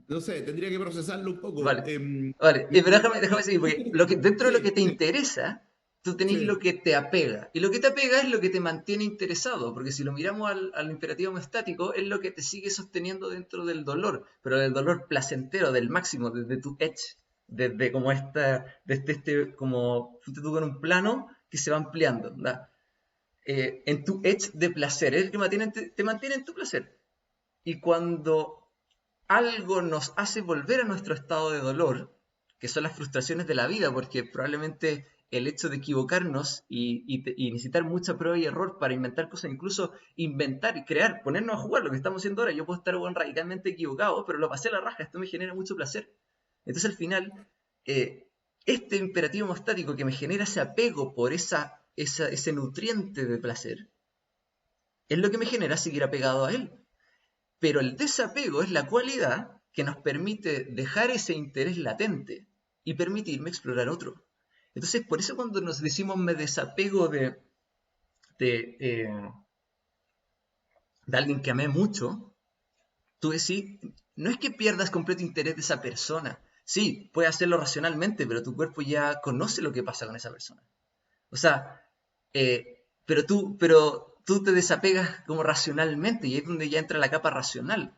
No sé, tendría que procesarlo un poco. Vale. Vale, pero Lo- déjame seguir, porque dentro de lo que sí, te sí, interesa, tú tenés lo sí. que te apega. Y lo que te apega es lo que te mantiene interesado, porque si lo miramos al imperativo estático, es lo que te sigue sosteniendo dentro del dolor, pero del dolor placentero, del máximo, desde tu edge, desde como desde como fuiste tú con un plano que se va ampliando, ¿verdad? En tu edge de placer, es el que te mantiene en tu placer. Y cuando algo nos hace volver a nuestro estado de dolor, que son las frustraciones de la vida, porque probablemente el hecho de equivocarnos y necesitar mucha prueba y error para inventar cosas, incluso inventar y crear, ponernos a jugar lo que estamos haciendo ahora, yo puedo estar bueno, radicalmente equivocado, pero lo pasé a la raja, esto me genera mucho placer. Entonces al final, eh, este imperativo hemostático que me genera ese apego por ese nutriente de placer, es lo que me genera seguir apegado a él. Pero el desapego es la cualidad que nos permite dejar ese interés latente y permitirme explorar otro. Entonces, por eso cuando nos decimos me desapego de, eh, de alguien que amé mucho, tú decís, no es que pierdas completo interés de esa persona. Sí, puedes hacerlo racionalmente, pero tu cuerpo ya conoce lo que pasa con esa persona. O sea, pero tú te desapegas como racionalmente y ahí es donde ya entra la capa racional.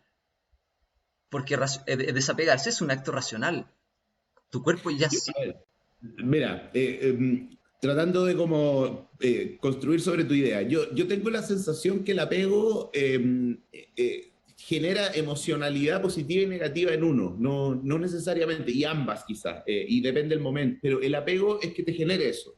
Porque desapegarse es un acto racional. Tu cuerpo ya sí. A ver, mira, tratando de como construir sobre tu idea, yo tengo la sensación que el apego genera emocionalidad positiva y negativa en uno, no necesariamente, y ambas quizás, y depende del momento, pero el apego es que te genere eso.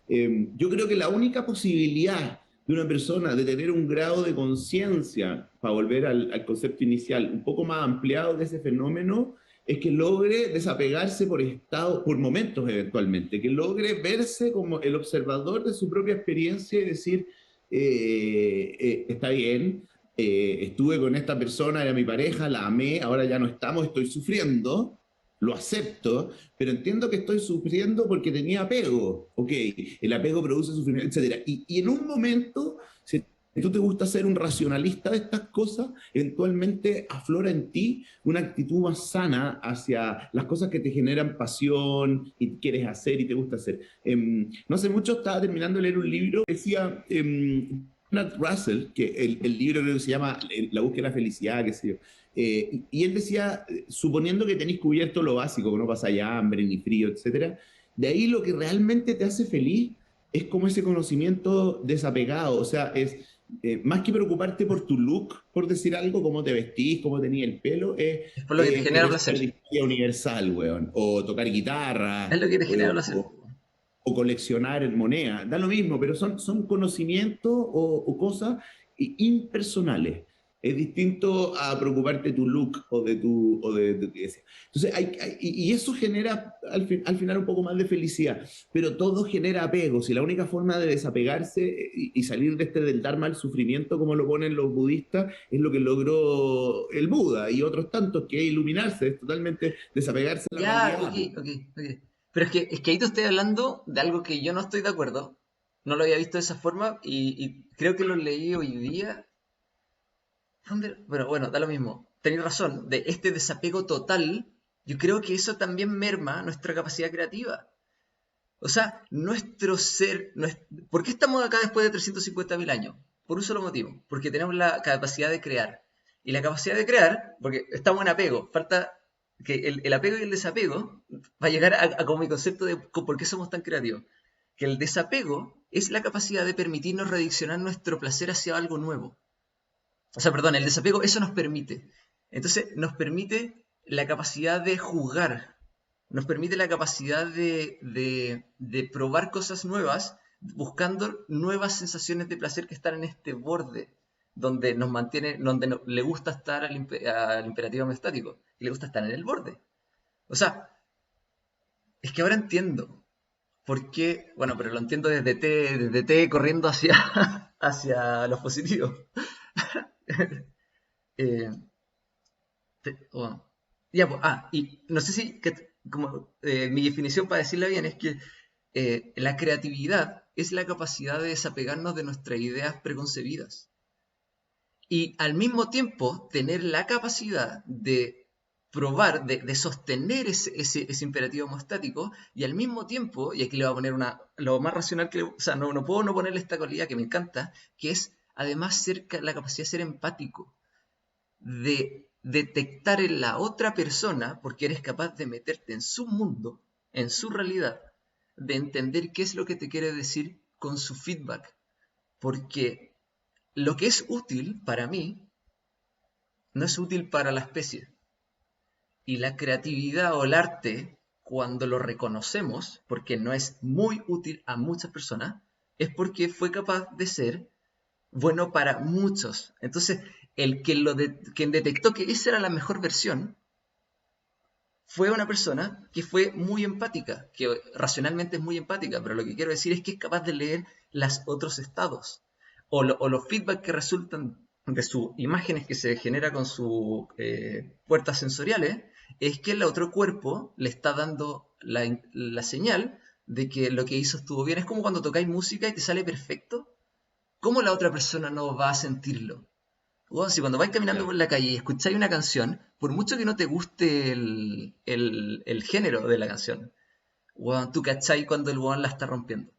Yo creo que la única posibilidad de una persona de tener un grado de conciencia, para volver al concepto inicial, un poco más ampliado de ese fenómeno, es que logre desapegarse por estado, por momentos eventualmente, que logre verse como el observador de su propia experiencia y decir, está bien, estuve con esta persona, era mi pareja, la amé, ahora ya no estamos, estoy sufriendo, lo acepto, pero entiendo que estoy sufriendo porque tenía apego. Ok, el apego produce sufrimiento, etc. Y en un momento, si tú te gusta ser un racionalista de estas cosas, eventualmente aflora en ti una actitud más sana hacia las cosas que te generan pasión y quieres hacer y te gusta hacer. No hace mucho estaba terminando de leer un libro que decía Donald Russell, que el libro creo que se llama La búsqueda de la felicidad, qué sé yo. Y él decía, suponiendo que tenéis cubierto lo básico, que no pasáis hambre ni frío, etcétera, de ahí lo que realmente te hace feliz es como ese conocimiento desapegado, o sea, es más que preocuparte por tu look, por decir algo, cómo te vestís, cómo tenías el pelo, Es por lo que te genera querer saber placer. de historia universal, weón, o tocar Es guitarra, lo que te genera placer. o coleccionar moneda, da lo mismo, pero son conocimientos o cosas impersonales. Es distinto a preocuparte de tu look o de tu iglesia. Entonces, y eso genera al final un poco más de felicidad, pero todo genera apegos y la única forma de desapegarse y salir de del Dharma al sufrimiento, como lo ponen los budistas, es lo que logró el Buda y otros tantos, que es iluminarse, es totalmente desapegarse de la Ya, realidad. ok. Pero es que ahí te estoy hablando de algo que yo no estoy de acuerdo. no lo había visto de esa forma y creo que lo leí hoy día. Pero bueno, da lo mismo. Tenéis razón, de este desapego total, yo creo que eso también merma nuestra capacidad creativa. O sea, nuestro ser... ¿Por qué estamos acá después de 350.000 años? Por un solo motivo, porque tenemos la capacidad de crear. Y la capacidad de crear, porque estamos en apego, falta que el apego y el desapego va a llegar a como mi concepto de por qué somos tan creativos. Que el desapego es la capacidad de permitirnos redireccionar nuestro placer hacia algo nuevo. O sea, perdón, el desapego, eso nos permite. Entonces, nos permite la capacidad de jugar, nos permite la capacidad de probar cosas nuevas, buscando nuevas sensaciones de placer que están en este borde, donde nos mantiene, le gusta estar al imperativo homeostático, y le gusta estar en el borde. O sea, es que ahora entiendo por qué, bueno, pero lo entiendo desde T corriendo hacia, hacia los positivos. Eh, bueno. Ya, pues, y no sé si, como mi definición para decirla bien es que la creatividad es la capacidad de desapegarnos de nuestras ideas preconcebidas y al mismo tiempo tener la capacidad de probar, de sostener ese imperativo homostático y al mismo tiempo, y aquí le voy a poner lo más racional que, o sea, no puedo no ponerle esta cualidad que me encanta, que es además la capacidad de ser empático, de detectar en la otra persona, porque eres capaz de meterte en su mundo, en su realidad, de entender qué es lo que te quiere decir con su feedback. Porque lo que es útil para mí no es útil para la especie. Y la creatividad o el arte, cuando lo reconocemos, porque no es muy útil a muchas personas, es porque fue capaz de ser bueno para muchos. Entonces, quien detectó que esa era la mejor versión fue una persona que fue muy empática, que racionalmente es muy empática, pero lo que quiero decir es que es capaz de leer los otros estados o los feedback que resultan de sus imágenes que se genera con sus puertas sensoriales, es que el otro cuerpo le está dando la señal de que lo que hizo estuvo bien. Es como cuando tocáis música y te sale perfecto. ¿Cómo la otra persona no va a sentirlo? Bueno, si cuando vais caminando Claro. por la calle y escucháis una canción, por mucho que no te guste el género de la canción, bueno, tú cacháis cuando el weón la está rompiendo.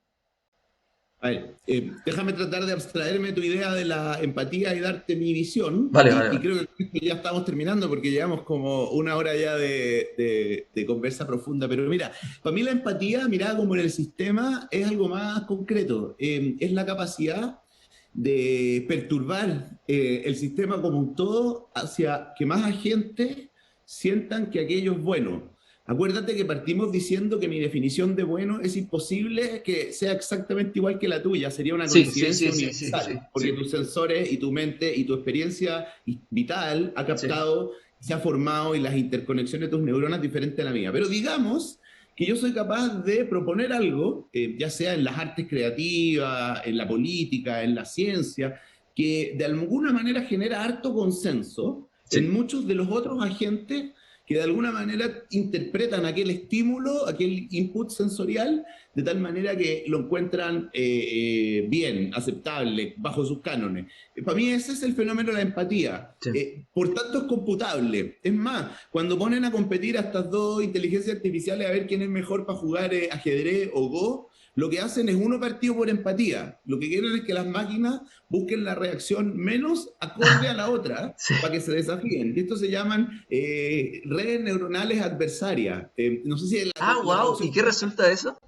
A ver, déjame tratar de abstraerme tu idea de la empatía y darte mi visión. Vale, vale, Y vale. creo que ya estamos terminando porque llevamos como una hora ya de conversa profunda. Pero mira, para mí la empatía, mirada como en el sistema, es algo más concreto. Es la capacidad de perturbar el sistema como un todo hacia que más agentes sientan que aquello es bueno. Acuérdate que partimos diciendo que mi definición de bueno es imposible que sea exactamente igual que la tuya, sería una Sí, sí, coincidencia sí, sí, sí, sí, universal, porque sí. tus sensores y tu mente y tu experiencia vital ha Sí. captado, se ha formado y las interconexiones de tus neuronas diferentes a la mía. Pero digamos que yo soy capaz de proponer algo, ya sea en las artes creativas, en la política, en la ciencia, que de alguna manera genera harto consenso en Sí. muchos de los otros agentes que de alguna manera interpretan aquel estímulo, aquel input sensorial, de tal manera que lo encuentran bien, aceptable, bajo sus cánones. Para mí ese es el fenómeno de la empatía. Sí. Por tanto es computable. Es más, cuando ponen a competir a estas dos inteligencias artificiales a ver quién es mejor para jugar ajedrez o Go, lo que hacen es uno partido por empatía. Lo que quieren es que las máquinas busquen la reacción menos acorde a la otra Sí. para que se desafíen. Y esto se llaman redes neuronales adversarias. No sé si Ah, la wow. ¿Y traducción qué resulta de eso?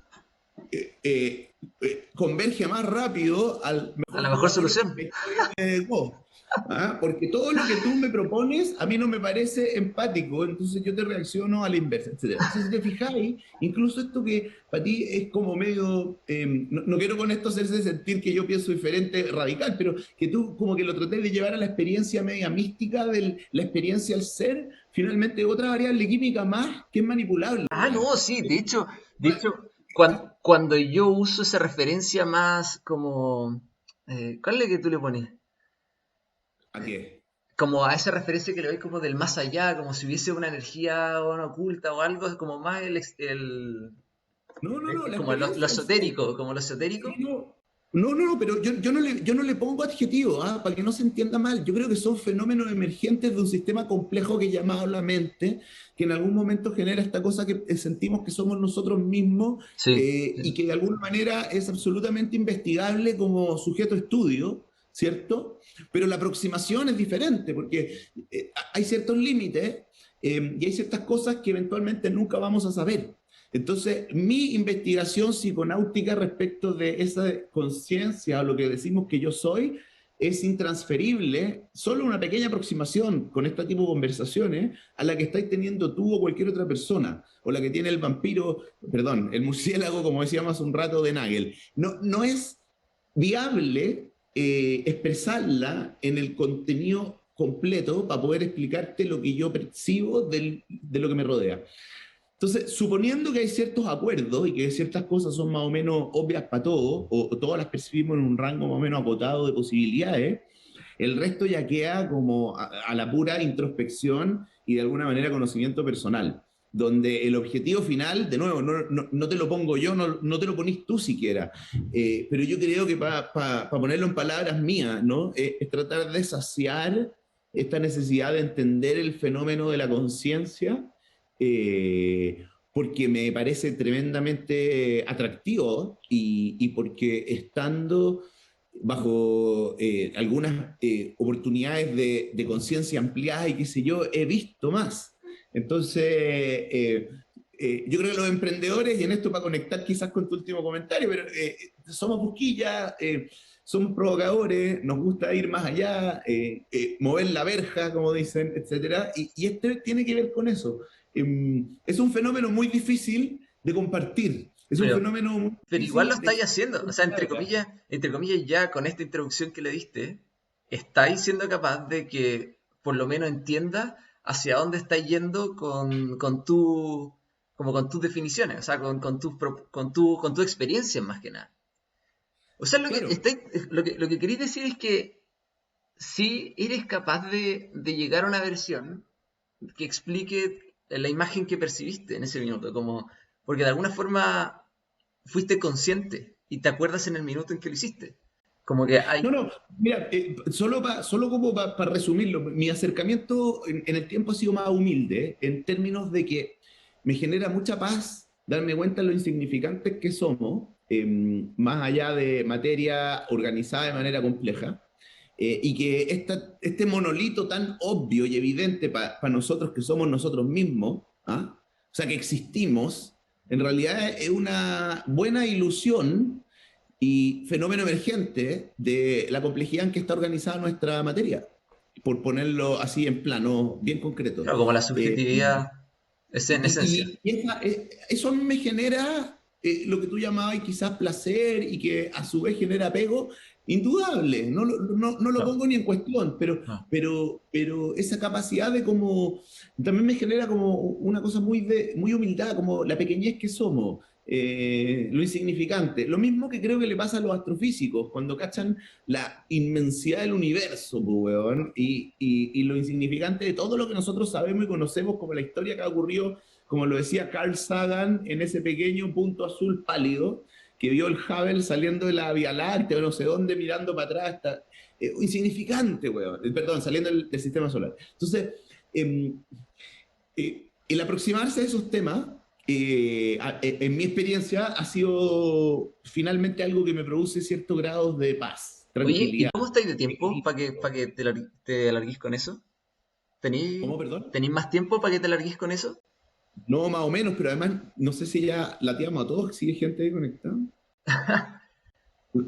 converge más rápido al A mejor la mejor jugador en solución. la historia de Go. ¿Ah? Porque todo lo que tú me propones a mí no me parece empático, entonces yo te reacciono a la inversa, etc. Entonces, si te fijáis, incluso esto que para ti es como medio, no quiero con esto hacerse sentir que yo pienso diferente, radical, pero que tú como que lo trates de llevar a la experiencia media mística de la experiencia al ser, finalmente otra variable química más que es manipulable. Ah, no, sí. De hecho, cuando yo uso esa referencia más como... ¿cuál es la que tú le pones? ¿A qué? Como a esa referencia que le doy como del más allá, como si hubiese una energía bueno, oculta o algo, es como más No, la como lo experiencia al ser. esotérico, como lo Sí, esotérico. no. No, pero yo no le pongo adjetivo, ¿ah? Para que no se entienda mal. Yo creo que son fenómenos emergentes de un sistema complejo que llamado la mente, que en algún momento genera esta cosa que sentimos que somos nosotros mismos Sí, y sí, que de alguna manera es absolutamente investigable como sujeto de estudio, ¿cierto? Pero la aproximación es diferente porque hay ciertos límites y hay ciertas cosas que eventualmente nunca vamos a saber. Entonces, mi investigación psiconáutica respecto de esa conciencia o lo que decimos que yo soy es intransferible, solo una pequeña aproximación con este tipo de conversaciones a la que estáis teniendo tú o cualquier otra persona, o la que tiene el vampiro, perdón, el murciélago, como decíamos hace un rato, de Nagel. No es viable expresarla en el contenido completo para poder explicarte lo que yo percibo de lo que me rodea. Entonces, suponiendo que hay ciertos acuerdos y que ciertas cosas son más o menos obvias para todos, o todas las percibimos en un rango más o menos acotado de posibilidades, el resto ya queda como a la pura introspección y de alguna manera conocimiento personal, donde el objetivo final, de nuevo, no te lo pongo yo, no te lo ponís tú siquiera, pero yo creo que para ponerlo en palabras mías, ¿no? Es tratar de saciar esta necesidad de entender el fenómeno de la conciencia porque me parece tremendamente atractivo y porque estando bajo algunas oportunidades de conciencia ampliada y qué sé yo, he visto más. Entonces, yo creo que los emprendedores, y en esto para conectar quizás con tu último comentario, pero somos busquillas, somos provocadores, nos gusta ir más allá, mover la verja, como dicen, etcétera, y este tiene que ver con eso. Es un fenómeno muy difícil de compartir, es un pero, fenómeno muy pero igual lo difícil de estáis haciendo. O sea, entre comillas, ya con esta introducción que le diste, estáis siendo capaz de que por lo menos entiendas hacia dónde estáis yendo como con tus definiciones, o sea, con tu experiencia más que nada. O sea, claro. lo que queréis decir es que si eres capaz de llegar a una versión que explique la imagen que percibiste en ese minuto, como, porque de alguna forma fuiste consciente y te acuerdas en el minuto en que lo hiciste. Como que hay... No, mira, solo como para resumirlo, mi acercamiento en el tiempo ha sido más humilde, en términos de que me genera mucha paz darme cuenta de lo insignificantes que somos, más allá de materia organizada de manera compleja, y que este monolito tan obvio y evidente para nosotros que somos nosotros mismos, ¿ah? O sea, que existimos, en realidad es una buena ilusión y fenómeno emergente de la complejidad en que está organizada nuestra materia, por ponerlo así en plano bien concreto. Claro, como la Eh, subjetividad es en esencia. eso a mí me genera lo que tú llamabas quizás placer y que a su vez genera apego, indudable, no lo No, pongo ni en cuestión, no. pero esa capacidad de como, también me genera como una cosa muy humildad, como la pequeñez que somos. Lo insignificante. Lo mismo que creo que le pasa a los astrofísicos cuando cachan la inmensidad del universo, pues, weón, y lo insignificante de todo lo que nosotros sabemos y conocemos como la historia que ha ocurrido, como lo decía Carl Sagan, en ese pequeño punto azul pálido que vio el Hubble saliendo de la Vía Láctea o no sé dónde mirando para atrás, está, insignificante, weón, perdón, saliendo del sistema solar. Entonces, eh, el aproximarse a esos temas, en mi experiencia, ha sido finalmente algo que me produce cierto grado de paz, Oye, ¿y tranquilidad. cómo estáis de tiempo para que te alarguís con eso? ¿Cómo, ¿Tení, perdón? ¿Tení más tiempo para que te alarguís con eso? No, más o menos, pero además no sé si ya lateamos a todos, si hay gente ahí conectada,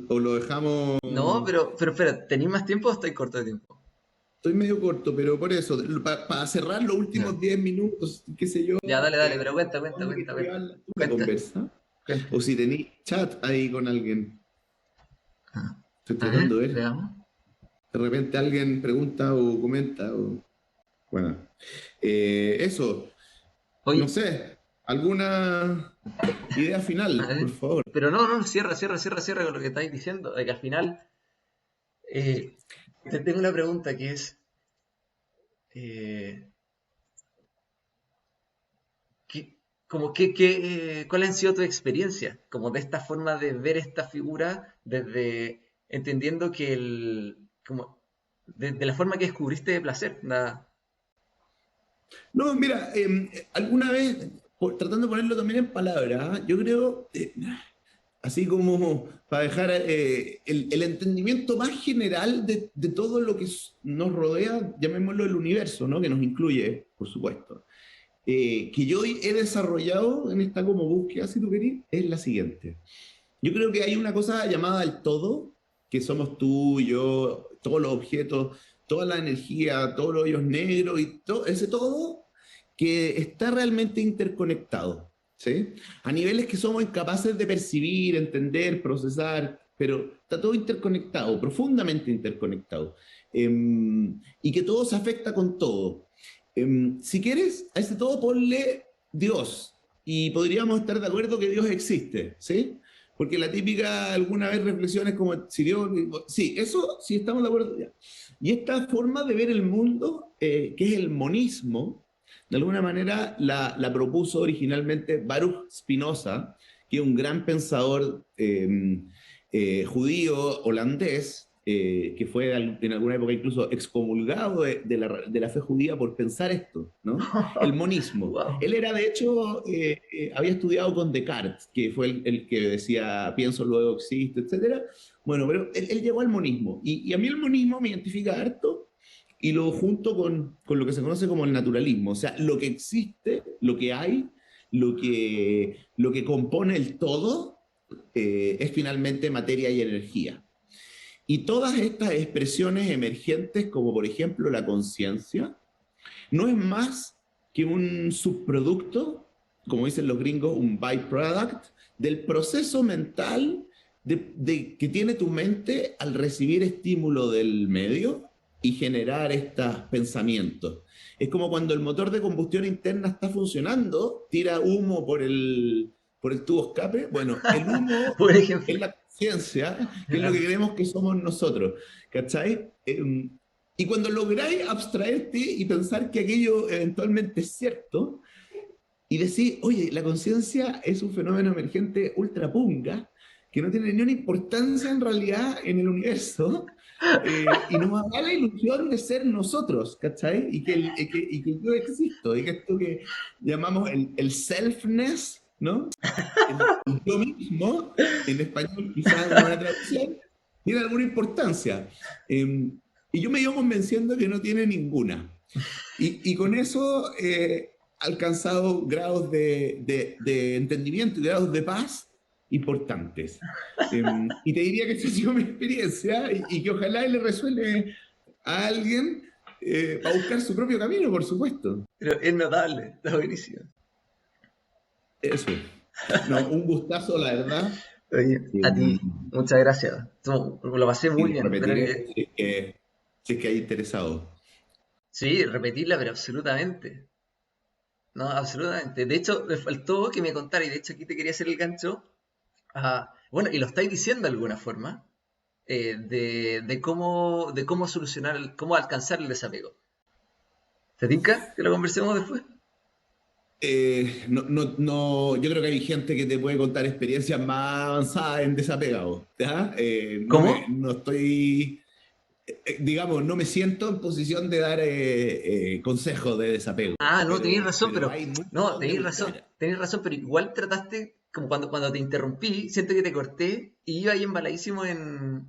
o lo dejamos. No, pero espera, ¿tení más tiempo o estáis corto de tiempo? Estoy medio corto, pero por eso, para cerrar los Ya, últimos 10 minutos, qué sé yo, ya, dale, pero ¿dónde querés cuenta. llevar tú la Cuenta, conversa? cuenta. O si tenéis chat ahí con alguien, Ah, estoy a ver, tratando de ver. veamos. De repente alguien pregunta o comenta, o bueno, eso, no Oye, sé, alguna idea a final, por ver. favor. Pero no, cierra con lo que estáis diciendo. De que al final te tengo una pregunta que es, eh, como ¿cuál han sido tus experiencias? Como de esta forma de ver esta figura desde entendiendo que como de la forma que descubriste de placer. No, mira, alguna vez, tratando de ponerlo también en palabras, ¿ah? Yo creo, así como para dejar el entendimiento más general de todo lo que nos rodea, llamémoslo el universo, ¿no? Que nos incluye, por supuesto. Que yo he desarrollado en esta como búsqueda, si tú querés, es la siguiente. Yo creo que hay una cosa llamada el todo, que somos tú, yo, todos los objetos, toda la energía, todos los hoyos negros y todo ese todo que está realmente interconectado, ¿sí? A niveles que somos incapaces de percibir, entender, procesar, pero está todo interconectado, profundamente interconectado. Y que todo se afecta con todo. Si quieres, a ese todo ponle Dios. Y podríamos estar de acuerdo que Dios existe, ¿sí? Porque la típica, alguna vez reflexiones como, si Dios, sí, eso sí estamos de acuerdo ya. Y esta forma de ver el mundo, que es el monismo, de alguna manera la propuso originalmente Baruch Spinoza, que es un gran pensador judío holandés, que fue en alguna época incluso excomulgado de la fe judía por pensar esto, ¿no? El monismo. Wow. Él era, de hecho, había estudiado con Descartes, que fue el que decía, pienso, luego existo, etc. Bueno, pero él llegó al monismo. Y a mí el monismo me identifica harto y lo junto con lo que se conoce como el naturalismo. O sea, lo que existe, lo que hay, lo que compone el todo, es finalmente materia y energía. Y todas estas expresiones emergentes, como por ejemplo la conciencia, no es más que un subproducto, como dicen los gringos, un byproduct, del proceso mental que tiene tu mente al recibir estímulo del medio y generar estos pensamientos. Es como cuando el motor de combustión interna está funcionando, tira humo por el tubo escape. Bueno, el humo Por ejemplo. es la conciencia, que es lo que creemos que somos nosotros. ¿Cachai? Y cuando lográis abstraerte y pensar que aquello eventualmente es cierto, y decir, oye, la conciencia es un fenómeno emergente ultra punga, que no tiene ni una importancia en realidad en el universo, y nos da la ilusión de ser nosotros, ¿cachai? Y que yo existo, y que esto que llamamos el selfness, ¿no? El yo mismo, en español quizás una buena traducción, tiene alguna importancia. Y yo me iba convenciendo que no tiene ninguna. Y con eso he alcanzado grados de entendimiento y grados de paz importantes. Y te diría que esa ha sido mi experiencia y que ojalá le resuene a alguien para buscar su propio camino, por supuesto. Pero es notable, está buenísimo. Eso. No, un gustazo, la verdad. Oye, a Eh, ti, muchas gracias. Lo pasé y muy lo bien. Espero repetiré que si es que hay interesado. sí, repetirla, pero absolutamente. No, absolutamente. De hecho, me faltó que me contara, y de hecho aquí te quería hacer el gancho. Bueno, y lo estáis diciendo de alguna forma, de cómo solucionar, cómo alcanzar el desapego. ¿Te tinca que lo conversemos después? No, no, no, yo creo que hay gente que te puede contar experiencias más avanzadas en desapegado. ¿Ya? ¿Cómo? No estoy, digamos, no me siento en posición de dar consejos de desapego, No, tenéis razón, pero pero hay mucho no, donde buscar. tenéis razón, pero igual trataste, como cuando te interrumpí, siento que te corté y iba ahí embaladísimo en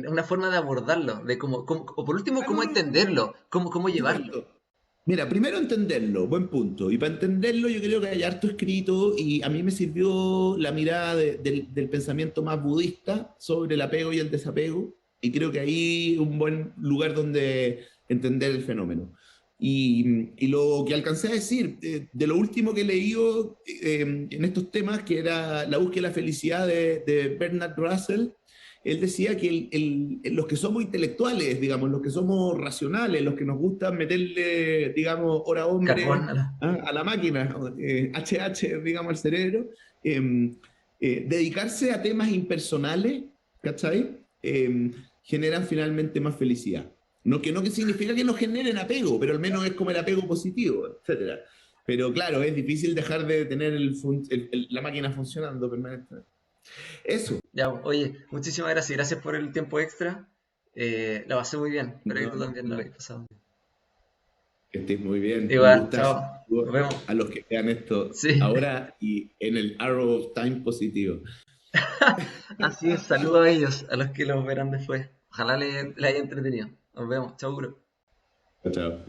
una forma de abordarlo, de o por último, cómo No, no, no, no, entenderlo, cómo por llevarlo. supuesto. Mira, primero entenderlo, buen punto. Y para entenderlo yo creo que hay harto escrito y a mí me sirvió la mirada del pensamiento más budista sobre el apego y el desapego. Y creo que ahí es un buen lugar donde entender el fenómeno. Y lo que alcancé a decir, de lo último que he leído en estos temas, que era La búsqueda de la felicidad de Bernard Russell, él decía que los que somos intelectuales, digamos, los que somos racionales, los que nos gusta meterle, digamos, hora Carbón, hombre a la máquina, HH, digamos, al cerebro, dedicarse a temas impersonales, ¿cachai? Generan finalmente más felicidad. No que significa que no generen apego, pero al menos es como el apego positivo, etcétera. Pero claro, es difícil dejar de tener la máquina funcionando permanentemente. Eso. Ya, oye, muchísimas gracias. Gracias por el tiempo extra. La pasé muy bien. Espero que tú No, también lo hayas pasado. que estés muy bien. Un Igual, gustazo chao. Nos vemos. a los que vean esto Sí, ahora y en el Arrow of Time positivo. así es. Saludos a ellos, a los que los verán después. Ojalá les haya entretenido. Nos vemos. Chao, Guro. Chao.